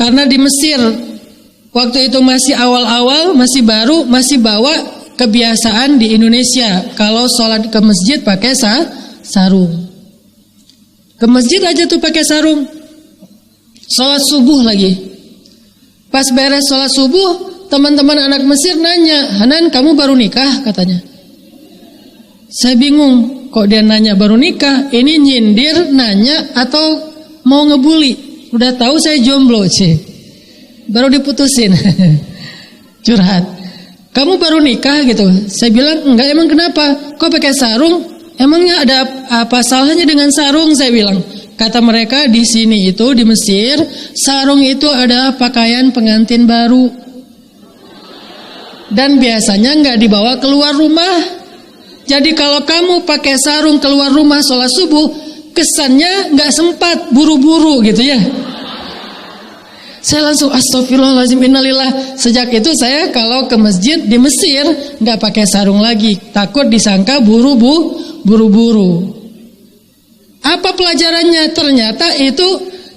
Karena di Mesir waktu itu masih awal-awal, masih baru, masih bawa kebiasaan di Indonesia kalau sholat ke masjid pakai sarung. Ke masjid aja tuh pakai sarung. Sholat subuh lagi. Pas beres sholat subuh, teman-teman anak Mesir nanya, "Hanan, kamu baru nikah?" katanya. Saya bingung, kok dia nanya baru nikah? Ini nyindir, nanya, atau mau ngebully? Udah tahu saya jomblo, baru diputusin. Curhat. "Kamu baru nikah gitu?" Saya bilang, "Enggak." "Emang kenapa? Kok pakai sarung? Emangnya ada apa salahnya dengan sarung?" Saya bilang. Kata mereka di sini itu di Mesir, sarung itu adalah pakaian pengantin baru. Dan biasanya enggak dibawa keluar rumah. Jadi kalau kamu pakai sarung keluar rumah sholat subuh, kesannya enggak sempat, buru-buru gitu ya. Saya langsung astagfirullahaladzim, innalillah. Sejak itu saya kalau ke masjid di Mesir enggak pakai sarung lagi, takut disangka buru-buru. Apa pelajarannya? Ternyata itu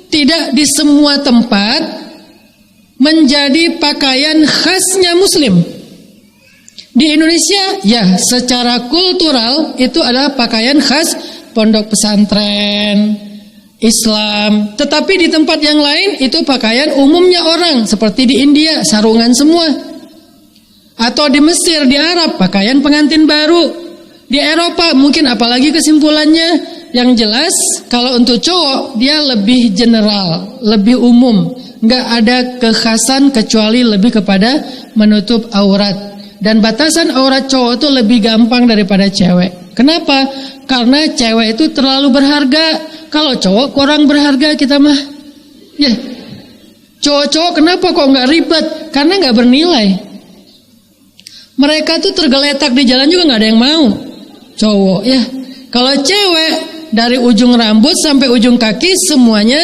tidak di semua tempat menjadi pakaian khasnya Muslim. Di Indonesia, ya secara kultural itu adalah pakaian khas pondok pesantren Islam. Tetapi di tempat yang lain itu pakaian umumnya orang. Seperti di India, sarungan semua. Atau di Mesir, di Arab, pakaian pengantin baru. Di Eropa mungkin apalagi kesimpulannya. Yang jelas kalau untuk cowok dia lebih general, lebih umum. Nggak ada kekhasan kecuali lebih kepada menutup aurat. Dan batasan aurat cowok itu lebih gampang daripada cewek. Kenapa? Karena cewek itu terlalu berharga. Kalau cowok kurang berharga kita mah. Ya. Cowok-cowok kenapa kok nggak ribet? Karena nggak bernilai. Mereka tuh tergeletak di jalan juga nggak ada yang mau. Cowok ya. Kalau cewek dari ujung rambut sampai ujung kaki semuanya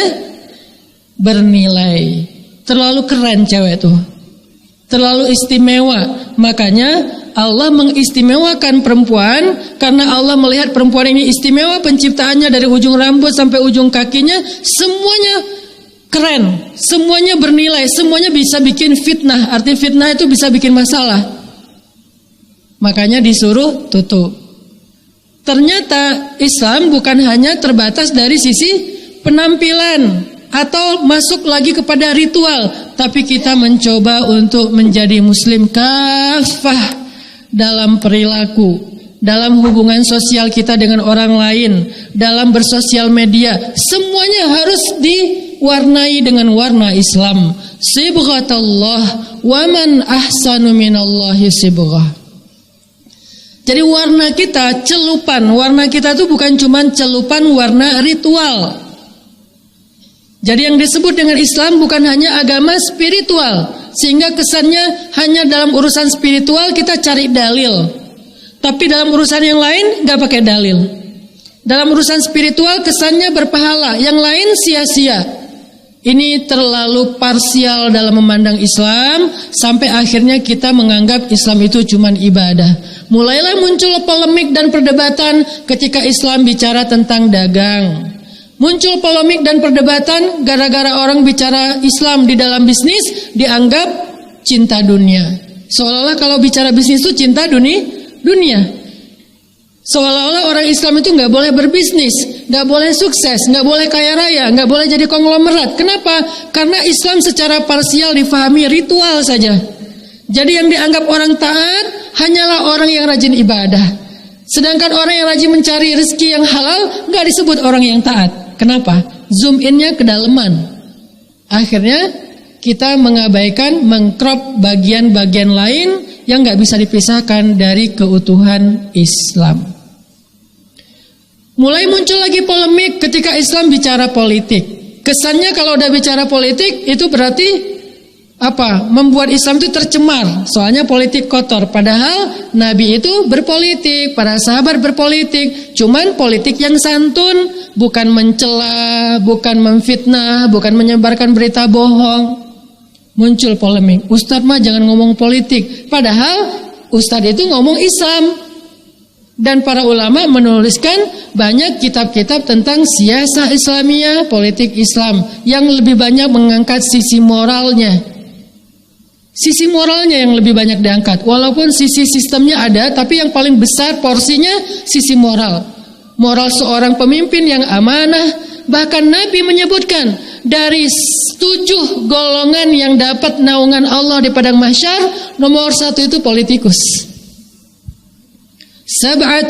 bernilai. Terlalu keren cewek tuh. Terlalu istimewa. Makanya Allah mengistimewakan perempuan karena Allah melihat perempuan ini istimewa, penciptaannya dari ujung rambut sampai ujung kakinya semuanya keren, semuanya bernilai, semuanya bisa bikin fitnah. Arti fitnah itu bisa bikin masalah. Makanya disuruh tutup. Ternyata Islam bukan hanya terbatas dari sisi penampilan atau masuk lagi kepada ritual, tapi kita mencoba untuk menjadi muslim kafah dalam perilaku, dalam hubungan sosial kita dengan orang lain, dalam bersosial media, semuanya harus diwarnai dengan warna Islam. Sibghatullah wa man ahsanu minallahi sibghah. Jadi warna kita, celupan warna kita itu bukan cuma celupan warna ritual. Jadi yang disebut dengan Islam bukan hanya agama spiritual, sehingga kesannya hanya dalam urusan spiritual kita cari dalil, tapi dalam urusan yang lain gak pakai dalil. Dalam urusan spiritual kesannya berpahala, yang lain sia-sia. Ini terlalu parsial dalam memandang Islam, sampai akhirnya kita menganggap Islam itu cuma ibadah. Mulailah muncul polemik dan perdebatan ketika Islam bicara tentang dagang. Muncul polemik dan perdebatan gara-gara orang bicara Islam di dalam bisnis dianggap cinta dunia. Seolah-olah kalau bicara bisnis itu cinta dunia. Seolah-olah orang Islam itu nggak boleh berbisnis, nggak boleh sukses, nggak boleh kaya raya, nggak boleh jadi konglomerat. Kenapa? Karena Islam secara parsial difahami ritual saja. Jadi yang dianggap orang taat hanyalah orang yang rajin ibadah. Sedangkan orang yang rajin mencari rezeki yang halal nggak disebut orang yang taat. Kenapa? Zoom in-nya kedalaman. Akhirnya kita mengabaikan, mengcrop bagian-bagian lain yang nggak bisa dipisahkan dari keutuhan Islam. Mulai muncul lagi polemik ketika Islam bicara politik. Kesannya kalau udah bicara politik itu berarti apa? Membuat Islam itu tercemar. Soalnya politik kotor. Padahal Nabi itu berpolitik, para sahabat berpolitik. Cuman politik yang santun, bukan mencela, bukan memfitnah, bukan menyebarkan berita bohong. Muncul polemik. Ustadz mah jangan ngomong politik. Padahal Ustadz itu ngomong Islam. Dan para ulama menuliskan banyak kitab-kitab tentang siasah Islamiyah, politik Islam, yang lebih banyak mengangkat sisi moralnya. Sisi moralnya yang lebih banyak diangkat. Walaupun sisi sistemnya ada, tapi yang paling besar porsinya sisi moral. Moral seorang pemimpin yang amanah. Bahkan Nabi menyebutkan dari 7 golongan yang dapat naungan Allah di padang mahsyar, nomor 1 itu politikus. Sab'ah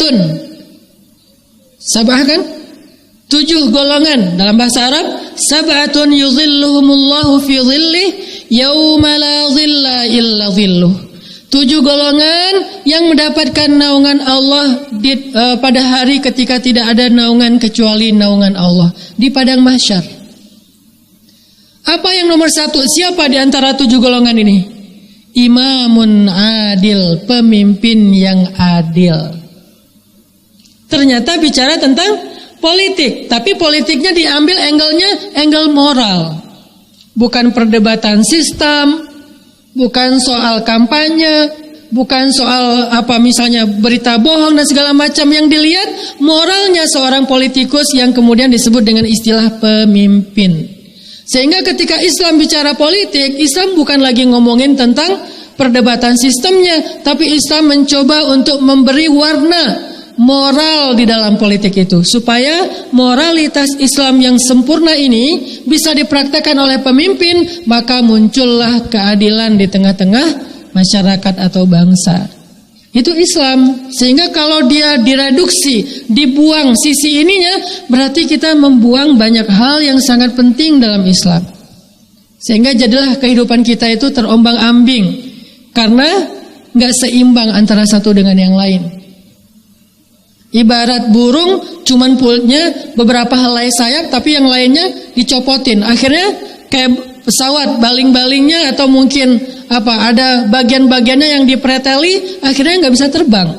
kan? 7 golongan dalam bahasa Arab. Sab'atun yuzilluhumullahu fi dhillih yauma la dhilla illa dhilluh. 7 golongan yang mendapatkan naungan Allah pada hari ketika tidak ada naungan kecuali naungan Allah di padang mahsyar. Apa yang nomor 1? Siapa di antara 7 golongan ini? Imamun adil, pemimpin yang adil. Ternyata bicara tentang politik, tapi politiknya diambil angle moral. Bukan perdebatan sistem, bukan soal kampanye, bukan soal misalnya berita bohong dan segala macam. Yang dilihat moralnya seorang politikus yang kemudian disebut dengan istilah pemimpin. Sehingga ketika Islam bicara politik, Islam bukan lagi ngomongin tentang perdebatan sistemnya, tapi Islam mencoba untuk memberi warna moral di dalam politik itu, supaya moralitas Islam yang sempurna ini bisa dipraktekkan oleh pemimpin, maka muncullah keadilan di tengah-tengah masyarakat atau bangsa. Itu Islam. Sehingga kalau dia direduksi, dibuang sisi ininya, berarti kita membuang banyak hal yang sangat penting dalam Islam. Sehingga jadilah kehidupan kita itu terombang-ambing, karena gak seimbang antara satu dengan yang lain. Ibarat burung cuman punya beberapa helai sayap, tapi yang lainnya dicopotin. Akhirnya kayak pesawat, baling-balingnya atau mungkin ada bagian-bagiannya yang dipreteli, akhirnya nggak bisa terbang.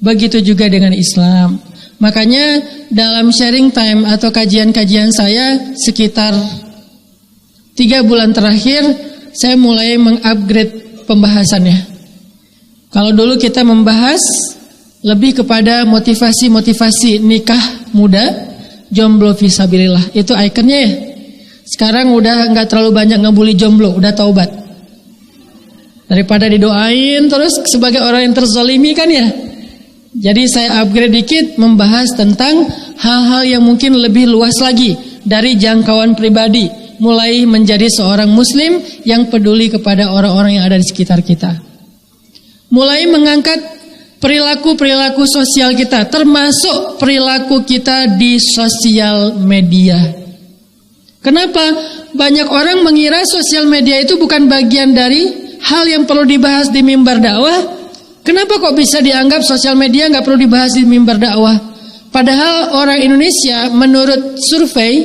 Begitu juga dengan Islam. Makanya dalam sharing time atau kajian-kajian saya sekitar 3 bulan terakhir, saya mulai mengupgrade pembahasannya. Kalau dulu kita membahas lebih kepada motivasi-motivasi nikah muda, jomblo fisabilillah, itu ikonnya ya. Sekarang udah nggak terlalu banyak ngebully jomblo, udah taubat. Daripada didoain terus sebagai orang yang terzalimi kan ya. Jadi saya upgrade dikit, membahas tentang hal-hal yang mungkin lebih luas lagi dari jangkauan pribadi, mulai menjadi seorang muslim yang peduli kepada orang-orang yang ada di sekitar kita. Mulai mengangkat perilaku-perilaku sosial kita, termasuk perilaku kita di sosial media. Kenapa? Banyak orang mengira sosial media itu bukan bagian dari hal yang perlu dibahas di mimbar dakwah. Kenapa kok bisa dianggap sosial media gak perlu dibahas di mimbar dakwah? Padahal orang Indonesia, menurut survei,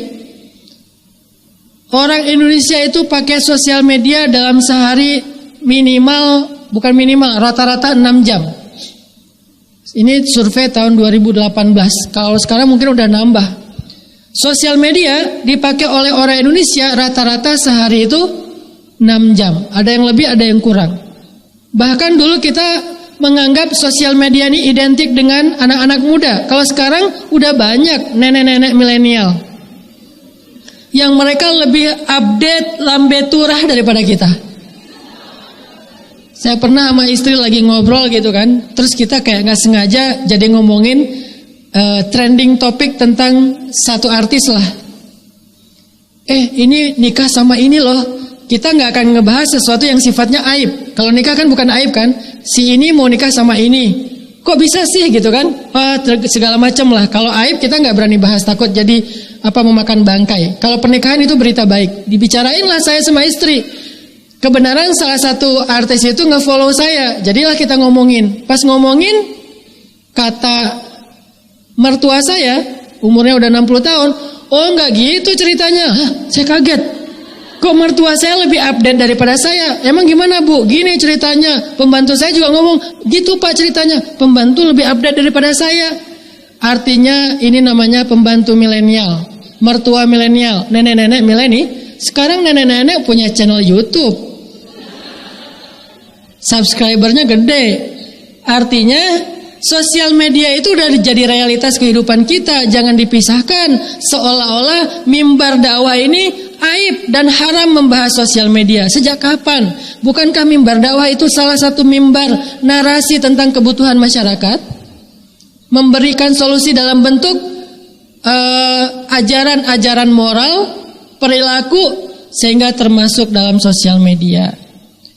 orang Indonesia itu pakai sosial media dalam sehari rata-rata 6 jam. Ini survei tahun 2018. Kalau sekarang mungkin udah nambah. Sosial media dipakai oleh orang Indonesia rata-rata sehari itu 6 jam. Ada yang lebih, ada yang kurang. Bahkan dulu kita menganggap sosial media ini identik dengan anak-anak muda. Kalau sekarang udah banyak nenek-nenek milenial yang mereka lebih update lambe turah daripada kita. Saya pernah sama istri lagi ngobrol gitu kan, terus kita kayak gak sengaja jadi ngomongin trending topik tentang satu artis lah. Ini nikah sama ini loh. Kita gak akan ngebahas sesuatu yang sifatnya aib. Kalau nikah kan bukan aib kan. Si ini mau nikah sama ini. Kok bisa sih gitu kan? Segala macam lah. Kalau aib kita gak berani bahas, takut jadi memakan bangkai. Kalau pernikahan itu berita baik, dibicarain lah saya sama istri. Kebenaran salah satu artis itu nge-follow saya. Jadilah kita ngomongin. Pas ngomongin, kata mertua saya, umurnya udah 60 tahun. Oh enggak gitu ceritanya. Saya kaget. Kok mertua saya lebih update daripada saya? Emang gimana bu? Gini ceritanya. Pembantu saya juga ngomong, gitu pak ceritanya. Pembantu lebih update daripada saya. Artinya ini namanya pembantu milenial, mertua milenial, nenek-nenek mileni. Sekarang nenek-nenek punya channel YouTube, subscribernya gede. Artinya Sosial media itu udah jadi realitas kehidupan kita, jangan dipisahkan. Seolah-olah mimbar dakwah ini aib dan haram membahas sosial media. Sejak kapan? Bukankah mimbar dakwah itu salah satu mimbar narasi tentang kebutuhan masyarakat? Memberikan solusi dalam bentuk ajaran-ajaran moral, perilaku, sehingga termasuk dalam sosial media.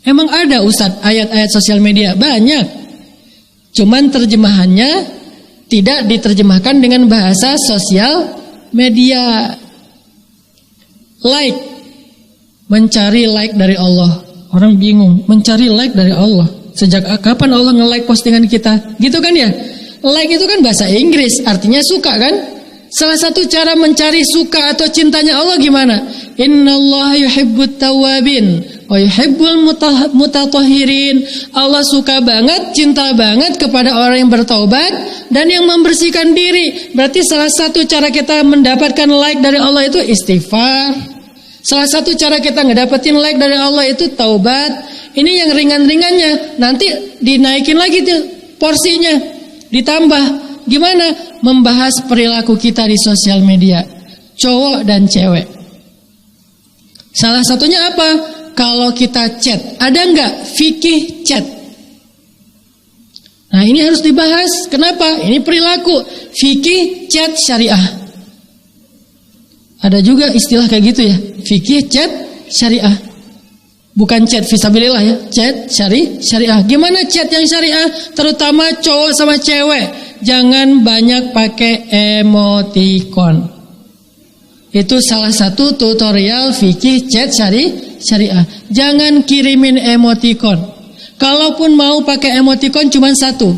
Emang ada Ustadz ayat-ayat sosial media? Banyak. Cuman terjemahannya tidak diterjemahkan dengan bahasa sosial media. Like, mencari like dari Allah. Orang bingung, mencari like dari Allah. Sejak kapan Allah nge-like postingan kita? Gitu kan ya? Like itu kan bahasa Inggris, artinya suka kan? Salah satu cara mencari suka atau cintanya Allah gimana? Innallaha yuhibbut tawwabin wa yuhibbul mutatahhirin. Allah suka banget, cinta banget kepada orang yang bertaubat dan yang membersihkan diri. Berarti salah satu cara kita mendapatkan like dari Allah itu istighfar. Salah satu cara kita ngedapetin like dari Allah itu taubat. Ini yang ringan-ringannya. Nanti dinaikin lagi tuh porsinya, ditambah. Gimana? Membahas perilaku kita di sosial media, cowok dan cewek. Salah satunya apa? Kalau kita chat, ada nggak fikih chat? Nah ini harus dibahas. Kenapa? Ini perilaku fikih chat syariah. Ada juga istilah kayak gitu ya, fikih chat syariah. Bukan chat fisabilillah ya, chat syariah. Gimana chat yang syariah? Terutama cowok sama cewek. Jangan banyak pakai emoticon. Itu salah satu tutorial fikih chat syariah. Jangan kirimin emoticon. Kalaupun mau pakai emoticon cuma satu.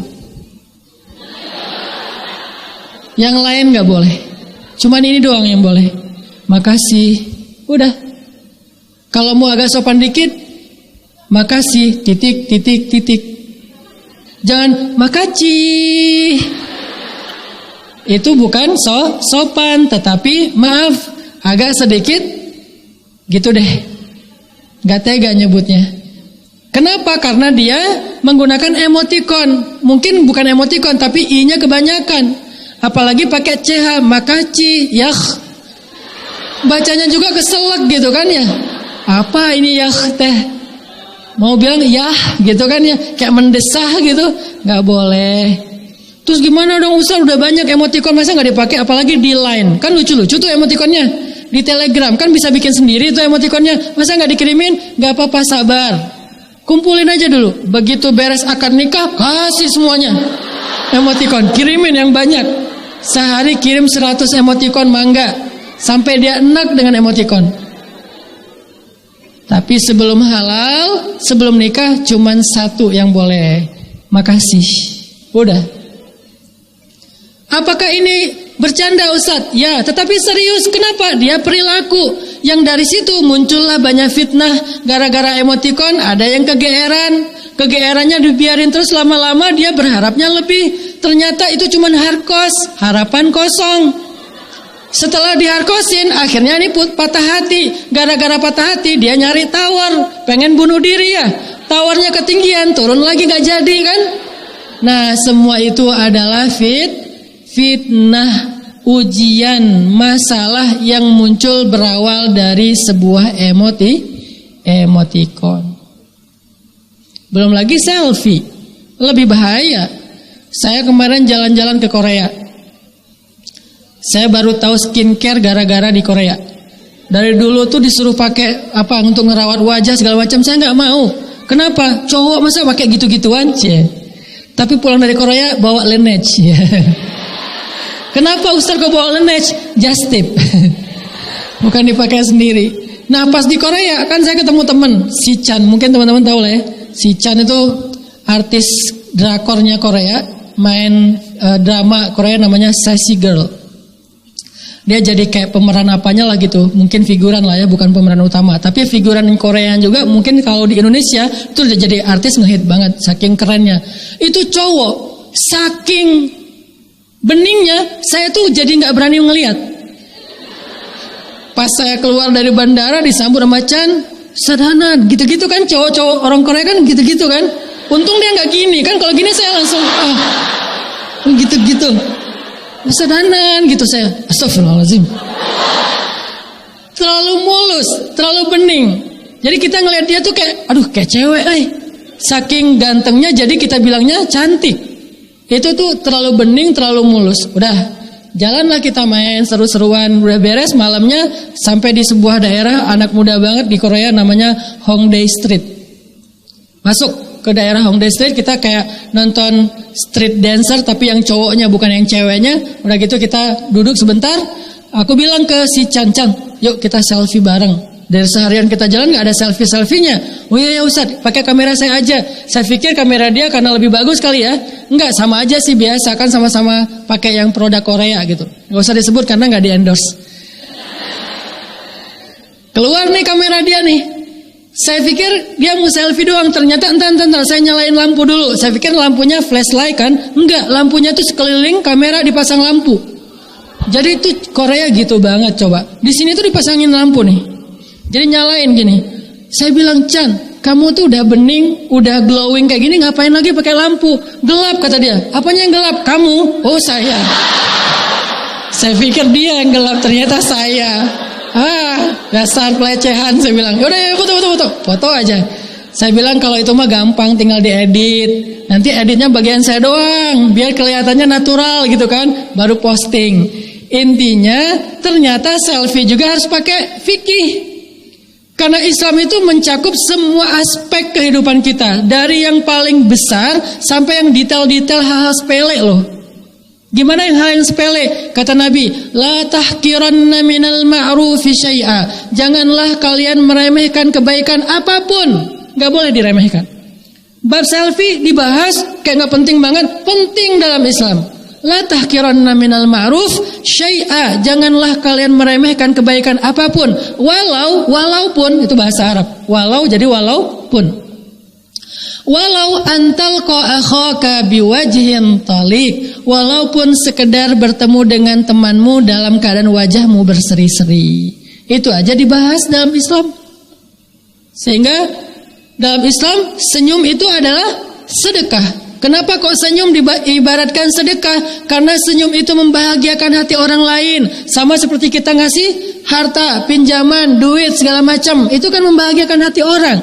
Yang lain gak boleh. Cuman ini doang yang boleh. Makasih. Udah. Kalau mau agak sopan dikit, makasih, titik. Jangan makasih. Itu bukan sopan, tetapi maaf, agak sedikit gitu deh. Gak tega nyebutnya. Kenapa? Karena dia menggunakan emoticon. Mungkin bukan emoticon, tapi i-nya kebanyakan. Apalagi pakai ch, makasih, yah. Bacanya juga keselak gitu kan ya. Apa ini ya teh? Mau bilang ya gitu kan ya, kayak mendesah gitu, nggak boleh. Terus gimana dong Ustaz, udah banyak emoticon masa nggak dipakai, apalagi di Line kan lucu-lucu tuh emoticonnya. Di Telegram kan bisa bikin sendiri tuh emoticonnya, masa nggak dikirimin? Nggak apa-apa, sabar, kumpulin aja dulu. Begitu beres akad nikah kasih semuanya emoticon, kirimin yang banyak. Sehari kirim 100 emoticon mangga, sampai dia enak dengan emoticon. Tapi sebelum halal, sebelum nikah cuman satu yang boleh. Makasih. Udah. Apakah ini bercanda Ustadz? Ya, tetapi serius. Kenapa? Dia perilaku. Yang dari situ muncullah banyak fitnah. Gara-gara emoticon ada yang kegeeran. Kegeerannya dibiarin terus, lama-lama dia berharapnya lebih. Ternyata itu cuman harkos, harapan kosong. Setelah diharkosin, akhirnya ini patah hati. Gara-gara patah hati, dia nyari tawar, pengen bunuh diri ya. Tawarnya ketinggian, turun lagi gak jadi kan. Nah semua itu adalah fitnah, ujian, masalah yang muncul berawal dari sebuah emoticon. Belum lagi selfie, lebih bahaya. Saya kemarin jalan-jalan ke Korea. Saya baru tahu skincare gara-gara di Korea. Dari dulu tuh disuruh pakai apa untuk ngerawat wajah segala macam, saya nggak mau. Kenapa? Cowok masa pakai gitu-gituan? Tapi pulang dari Korea bawa Laneige. Kenapa Ustaz kok bawa Laneige? Just tip. Bukan dipakai sendiri. Nah pas di Korea kan saya ketemu temen si Chan, mungkin teman-teman tahu lah ya. Si Chan itu artis drakornya Korea, main drama Korea namanya Sassy Girl. Dia jadi kayak pemeran apanya lah gitu, mungkin figuran lah ya, bukan pemeran utama. Tapi figuran Korea juga mungkin kalau di Indonesia itu udah jadi artis ngehit banget, saking kerennya. Itu cowok, saking beningnya, saya tuh jadi nggak berani ngelihat. Pas saya keluar dari bandara disambut sama Chan, sadhana, gitu-gitu kan cowok-cowok orang Korea kan gitu-gitu kan. Untung dia nggak gini kan, kalau gini saya langsung Gitu-gitu. Sedanan gitu saya. Astagfirullahaladzim. Terlalu mulus, terlalu bening. Jadi kita ngelihat dia tuh kayak, aduh kayak cewek, saking gantengnya jadi kita bilangnya cantik. Itu tuh terlalu bening, terlalu mulus. Udah, jalanlah kita main seru-seruan. Udah beres malamnya sampai di sebuah daerah anak muda banget di Korea namanya Hongdae Street. Masuk ke daerah Hongdae Street, kita kayak nonton street dancer tapi yang cowoknya bukan yang ceweknya. Udah gitu kita duduk sebentar. Aku bilang ke si Chan, yuk kita selfie bareng. Dari seharian kita jalan gak ada selfie-selfienya. Oh iya ya Ustadz, pakai kamera saya aja. Saya pikir kamera dia karena lebih bagus kali ya. Enggak, sama aja sih, biasa kan sama-sama pakai yang produk Korea gitu. Gak usah disebut karena gak di-endorse. Keluar nih kamera dia nih. Saya pikir dia mau selfie doang. Ternyata entar saya nyalain lampu dulu. Saya pikir lampunya flashlight kan. Enggak, lampunya tuh sekeliling kamera dipasang lampu. Jadi itu Korea gitu banget coba. Di sini tuh dipasangin lampu nih. Jadi nyalain gini. Saya bilang, Chan, kamu tuh udah bening, udah glowing kayak gini, ngapain lagi pakai lampu? Gelap kata dia. Apanya yang gelap? Kamu? Oh saya. Saya pikir dia yang gelap, ternyata saya. Dasar pelecehan, saya bilang. Yaudah ya foto aja. Saya bilang kalau itu mah gampang, tinggal diedit. Nanti editnya bagian saya doang, biar kelihatannya natural gitu kan. Baru posting. Intinya ternyata selfie juga harus pakai fikih. Karena Islam itu mencakup semua aspek kehidupan kita. Dari yang paling besar sampai yang detail-detail hal-hal sepele loh. Gimana yang hal yang sepele? Kata Nabi, la tahqiranna minal ma'rufi syai'a. Janganlah kalian meremehkan kebaikan apapun. Gak boleh diremehkan. Bab selfie dibahas kayak gak penting banget. Penting dalam Islam. La tahqiranna minal ma'ruf syai'a. Janganlah kalian meremehkan kebaikan apapun. Walaupun itu bahasa Arab. Walau jadi walaupun. Walau antalqa akhaka biwajhin taliq. Walaupun sekedar bertemu dengan temanmu dalam keadaan wajahmu berseri-seri. Itu aja dibahas dalam Islam. Sehingga dalam Islam senyum itu adalah sedekah. Kenapa kok senyum diibaratkan sedekah? Karena senyum itu membahagiakan hati orang lain. Sama seperti kita ngasih harta, pinjaman, duit, segala macam. Itu kan membahagiakan hati orang.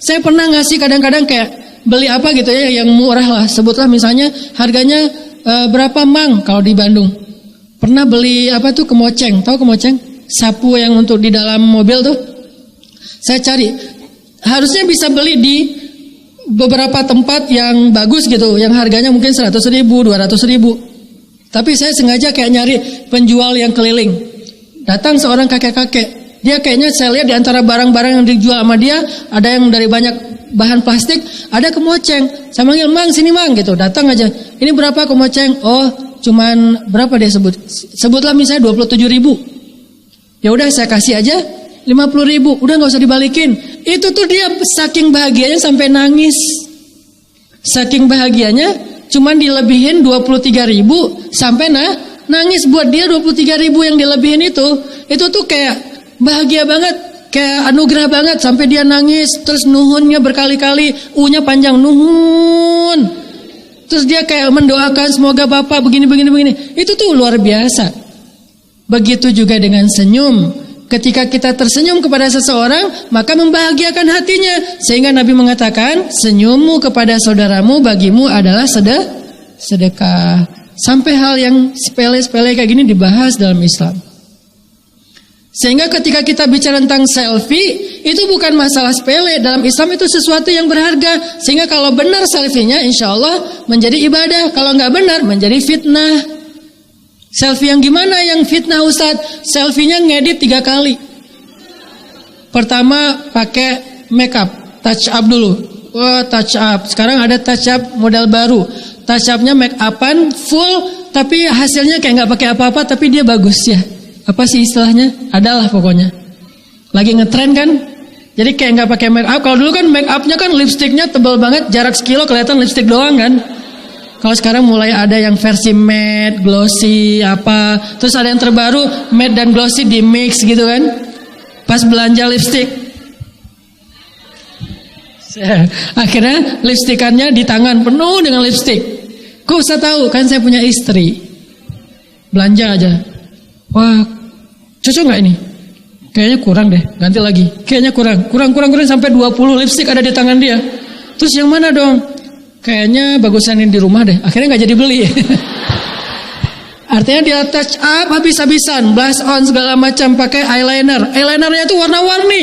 Saya pernah ngasih kadang-kadang kayak beli apa gitu ya yang murah lah. Sebutlah misalnya harganya berapa mang kalau di Bandung. Pernah beli apa tuh kemoceng. Tahu kemoceng? Sapu yang untuk di dalam mobil tuh. Saya cari. Harusnya bisa beli di beberapa tempat yang bagus gitu, yang harganya mungkin 100.000, 200.000. Tapi saya sengaja kayak nyari penjual yang keliling. Datang seorang kakek-kakek. Dia kayaknya saya lihat di antara barang-barang yang dijual sama dia, ada yang dari banyak bahan plastik, ada kemoceng. Saya manggil, Mang sini Mang gitu. Datang aja. Ini berapa kemoceng? Oh, cuman berapa dia sebut? Sebutlah misalnya 27.000. Ya udah saya kasih aja 50.000. Udah nggak usah dibalikin. Itu tuh dia saking bahagianya sampai nangis. Saking bahagianya cuman dilebihin 23.000 sampai nangis. Buat dia 23.000 yang dilebihin itu tuh kayak bahagia banget, kayak anugerah banget sampai dia nangis. Terus nuhunnya berkali-kali, U-nya panjang nuhun. Terus dia kayak mendoakan semoga Bapak begini. Itu tuh luar biasa. Begitu juga dengan senyum. Ketika kita tersenyum kepada seseorang, maka membahagiakan hatinya. Sehingga Nabi mengatakan, senyummu kepada saudaramu bagimu adalah sedekah. Sampai hal yang sepele-sepele kayak gini dibahas dalam Islam. Sehingga ketika kita bicara tentang selfie, itu bukan masalah sepele. Dalam Islam itu sesuatu yang berharga. Sehingga kalau benar selfie-nya, insya Allah menjadi ibadah. Kalau nggak benar, menjadi fitnah. Selfie yang gimana yang fitnah Ustadz? Selfie-nya ngedit 3 kali. Pertama pakai make up, touch up dulu. Oh touch up, sekarang ada touch up model baru. Touch up-nya make up-an full, tapi hasilnya kayak gak pakai apa-apa, tapi dia bagus ya. Apa sih istilahnya? Adalah pokoknya. Lagi ngetren kan? Jadi kayak gak pakai make up. Kalau dulu kan make up-nya kan lipstiknya tebal banget, jarak sekilo kelihatan lipstik doang kan? Kalau sekarang mulai ada yang versi matte, glossy, apa. Terus ada yang terbaru, matte dan glossy di mix gitu kan. Pas belanja lipstick. Akhirnya lipstikannya di tangan penuh dengan lipstick. Kok Ustaz tahu? Kan saya punya istri. Belanja aja. Wah, cocok nggak ini? Kayaknya kurang deh, ganti lagi. Kayaknya kurang sampai 20 lipstik ada di tangan dia. Terus yang mana dong? Kayaknya bagusan ini di rumah deh. Akhirnya nggak jadi beli. Artinya dia touch up habis-habisan, blush on segala macam, pakai eyeliner. Eyelinernya itu warna-warni.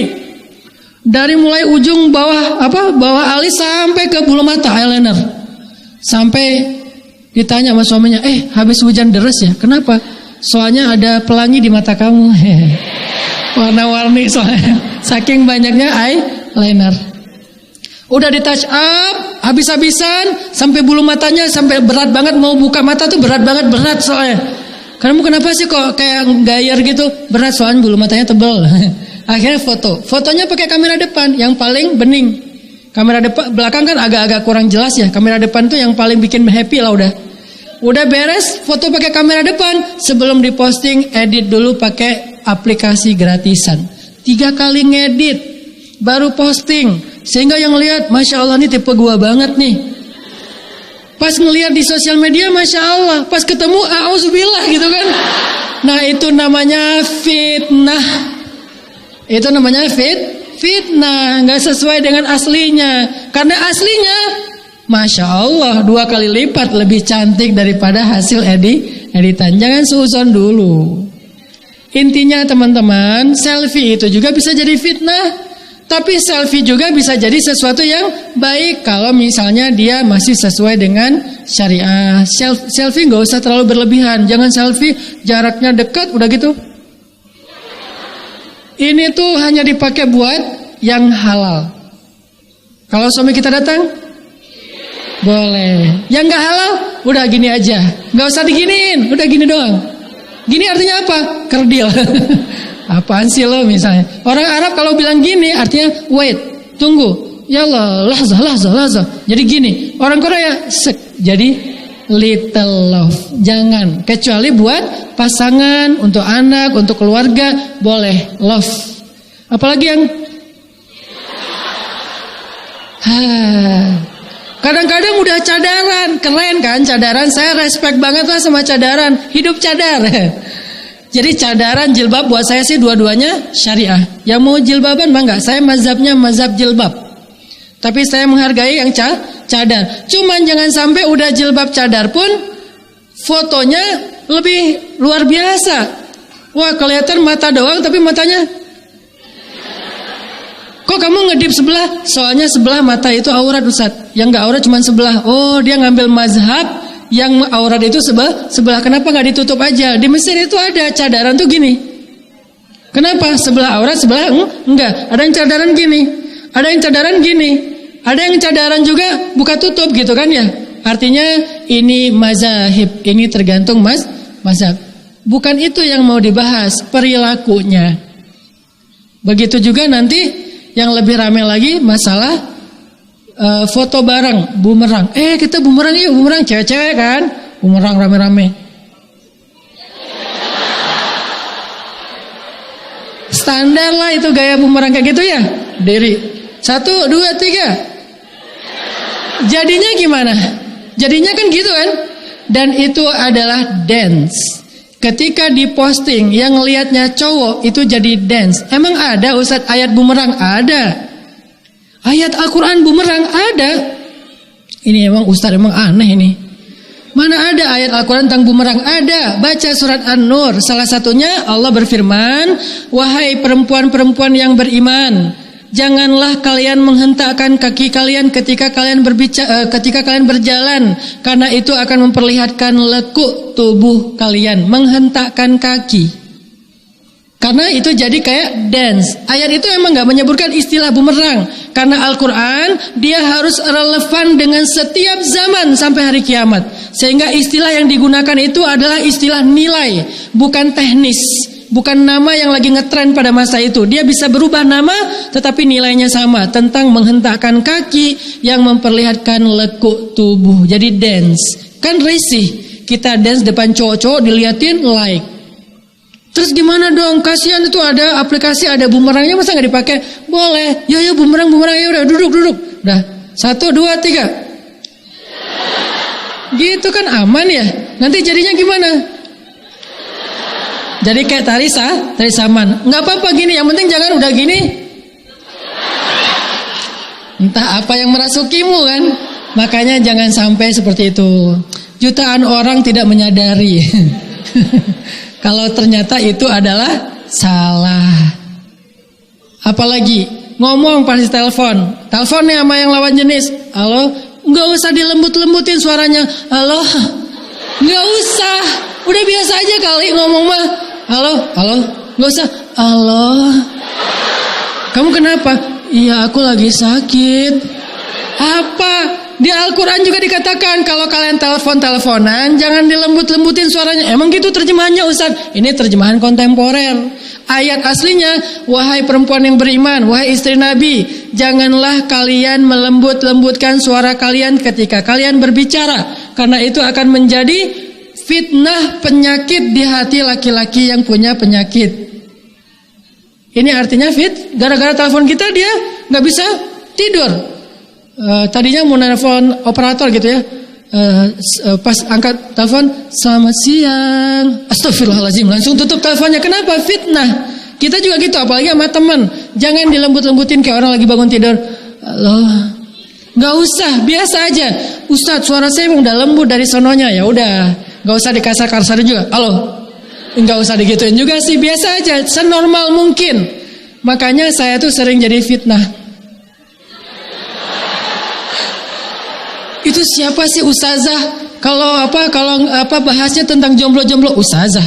Dari mulai ujung bawah alis sampai ke bulu mata eyeliner. Sampai ditanya sama suaminya, habis hujan deras ya? Kenapa? Soalnya ada pelangi di mata kamu. Warna-warni soalnya. Saking banyaknya eyeliner. Udah di touch up habis-habisan sampai bulu matanya sampai berat banget, mau buka mata tuh berat soalnya. Kamu kenapa sih kok kayak gayar gitu? Berat soalnya bulu matanya tebel. Akhirnya fotonya pakai kamera depan yang paling bening. Kamera depan belakang kan agak-agak kurang jelas ya. Kamera depan tuh yang paling bikin happy lah udah beres, foto pakai kamera depan. Sebelum diposting, edit dulu pakai aplikasi gratisan. 3 kali ngedit, baru posting. Sehingga yang lihat, Masya Allah nih tipe gua banget nih. Pas ngelihat di sosial media, Masya Allah. Pas ketemu, a'udzubillah gitu kan. Nah itu namanya fitnah. Itu namanya fitnah. Gak sesuai dengan aslinya. Karena aslinya, Masya Allah 2 kali lipat lebih cantik daripada hasil editan. Jangan suuzon dulu. Intinya teman-teman, selfie itu juga bisa jadi fitnah. Tapi selfie juga bisa jadi sesuatu yang baik kalau misalnya dia masih sesuai dengan syariah. Selfie gak usah terlalu berlebihan. Jangan selfie jaraknya dekat udah gitu. Ini tuh hanya dipakai buat yang halal. Kalau suami kita datang, boleh. Yang gak halal, udah gini aja. Gak usah diginiin, udah gini doang. Gini artinya apa? Kerdil. Apaan sih lo misalnya? Orang Arab kalau bilang gini artinya wait, tunggu. Ya Allah, lahzah. Jadi gini. Orang Korea jadi little love. Jangan, kecuali buat pasangan, untuk anak, untuk keluarga boleh love. Apalagi yang kadang-kadang udah cadaran, keren kan cadaran. Saya respect banget lah sama cadaran. Hidup cadar. Jadi cadaran, jilbab buat saya sih dua-duanya syariah. Yang mau jilbaban mah enggak, saya mazhabnya mazhab jilbab. Tapi saya menghargai yang cadar. Cuman jangan sampai udah jilbab cadar pun fotonya lebih luar biasa. Wah kelihatan mata doang tapi matanya. Kok kamu ngedip sebelah? Soalnya sebelah mata itu aurat Ustaz. Yang enggak aurat cuma sebelah. Oh dia ngambil mazhab yang aurat itu sebelah. Kenapa nggak ditutup aja? Di Mesir itu ada cadaran tuh gini. Kenapa? Sebelah aurat, sebelah enggak. Ada yang cadaran gini, ada yang cadaran gini, ada yang cadaran juga buka tutup gitu kan ya. Artinya ini mazhab, ini tergantung mazhab. Bukan itu yang mau dibahas, perilakunya. Begitu juga nanti yang lebih ramai lagi masalah foto bareng, bumerang. Kita bumerang yuk, bumerang cewek-cewek kan, bumerang rame-rame. Standar lah itu gaya bumerang kayak gitu ya. Diri 1, 2, 3. Jadinya gimana? Jadinya kan gitu kan. Dan itu adalah dance. Ketika diposting yang ngelihatnya cowok itu jadi dance. Emang ada Ustaz ayat bumerang? Ada. Ayat Al-Quran bumerang ada. Ini emang Ustaz emang aneh ini. Mana ada ayat Al-Quran tentang bumerang? Ada. Baca surat An-Nur. Salah satunya Allah berfirman, wahai perempuan-perempuan yang beriman, janganlah kalian menghentakkan kaki kalian ketika kalian berjalan, karena itu akan memperlihatkan lekuk tubuh kalian. Menghentakkan kaki. Karena itu jadi kayak dance. Ayat itu emang gak menyebutkan istilah bumerang. Karena Al-Quran dia harus relevan dengan setiap zaman sampai hari kiamat. Sehingga istilah yang digunakan itu adalah istilah nilai, bukan teknis. Bukan nama yang lagi ngetren pada masa itu. Dia bisa berubah nama tetapi nilainya sama. Tentang menghentakkan kaki yang memperlihatkan lekuk tubuh. Jadi dance. Kan risih. Kita dance depan cowok-cowok diliatin like. Terus gimana dong? Kasihan itu ada aplikasi, ada bumerangnya, masa nggak dipakai? Boleh. Yo bumerang ya udah duduk. Udah 1, 2, 3. Gitu kan aman ya. Nanti jadinya gimana? Jadi kayak tari saman. Nggak apa-apa gini, yang penting jangan udah gini. Entah apa yang merasukimu kan. Makanya jangan sampai seperti itu. Jutaan orang tidak menyadari kalau ternyata itu adalah salah. Apalagi ngomong pasti telepon. Teleponnya sama yang lawan jenis. Halo, nggak usah dilembut-lembutin suaranya. Halo, nggak usah. Udah biasa aja kali ngomong mah. Halo, nggak usah. Halo, kamu kenapa? Iya, aku lagi sakit. Apa? Di Al-Quran juga dikatakan kalau kalian teleponan jangan dilembut-lembutin suaranya. Emang gitu terjemahannya Ustaz? Ini terjemahan kontemporer. Ayat aslinya, wahai perempuan yang beriman, wahai istri Nabi, janganlah kalian melembut-lembutkan suara kalian ketika kalian berbicara, karena itu akan menjadi fitnah penyakit di hati laki-laki yang punya penyakit. Ini artinya gara-gara telepon kita dia nggak bisa tidur. Tadinya mau nelfon operator gitu ya, pas angkat telepon, selamat siang, astagfirullahaladzim, langsung tutup teleponnya. Kenapa? Fitnah. Kita juga gitu, apalagi sama teman. Jangan dilembut-lembutin kayak orang lagi bangun tidur. Halo, nggak usah, biasa aja. Ustadz, suara saya udah lembut dari sononya, ya udah, nggak usah dikasar-kasarin juga. Halo, nggak usah digituin juga sih, biasa aja, senormal mungkin. Makanya saya tuh sering jadi fitnah. Itu siapa sih ustazah? Kalau bahasnya tentang jomblo-jomblo, ustazah.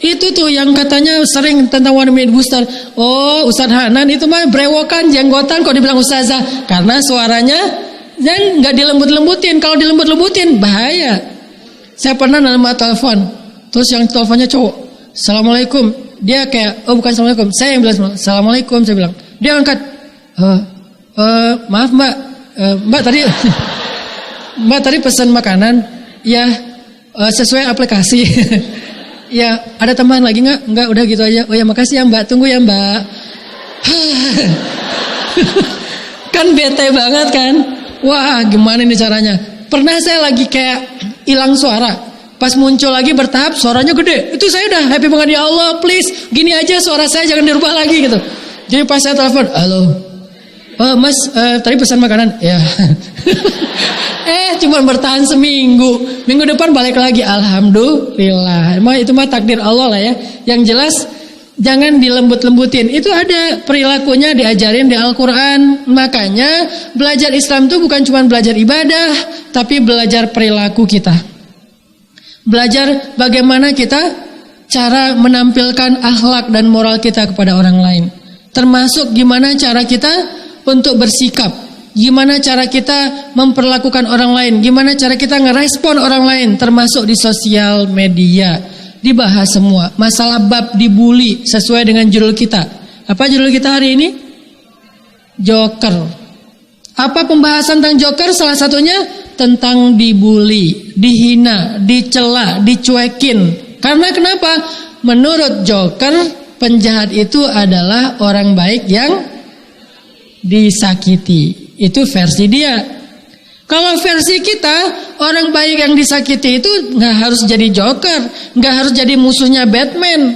Itu tuh yang katanya sering tentang One Minute Booster. Oh, Ustaz Hanan itu mah brewokan, jenggotan kok dibilang ustazah. Karena suaranya dan nggak dilembut-lembutin. Kalau dilembut-lembutin bahaya. Saya pernah nerima telepon. Terus yang teleponnya cowok. Assalamualaikum. Dia kayak, oh bukan assalamualaikum. Saya yang bilang assalamualaikum. Saya bilang. Dia angkat. Maaf mbak. Mbak tadi... Mbak tadi pesan makanan, ya sesuai aplikasi. Ya ada tambahan lagi nggak? Nggak, udah gitu aja. Oh ya makasih ya Mbak, tunggu ya Mbak. Kan bete banget kan? Wah gimana nih caranya? Pernah saya lagi kayak hilang suara, pas muncul lagi bertahap suaranya gede. Itu saya udah happy banget, ya Allah please gini aja suara saya jangan dirubah lagi gitu. Jadi pas saya telepon, halo. Mas, tadi pesan makanan, ya. Cuma bertahan seminggu. Minggu depan balik lagi, alhamdulillah. Itu mah takdir Allah lah ya. Yang jelas jangan dilembut-lembutin. Itu ada perilakunya diajarin di Al-Quran. Makanya belajar Islam itu bukan cuma belajar ibadah, tapi belajar perilaku kita. Belajar bagaimana kita cara menampilkan akhlak dan moral kita kepada orang lain. Termasuk gimana cara kita untuk bersikap, gimana cara kita memperlakukan orang lain, gimana cara kita ngerespon orang lain, termasuk di sosial media. Dibahas semua. Masalah bab dibully sesuai dengan judul kita. Apa judul kita hari ini? Joker. Apa pembahasan tentang joker? Salah satunya tentang dibully, dihina, dicela, dicuekin. Karena kenapa? Menurut joker, penjahat itu adalah orang baik yang disakiti. Itu versi dia. Kalau versi kita, orang baik yang disakiti itu nggak harus jadi joker, nggak harus jadi musuhnya Batman.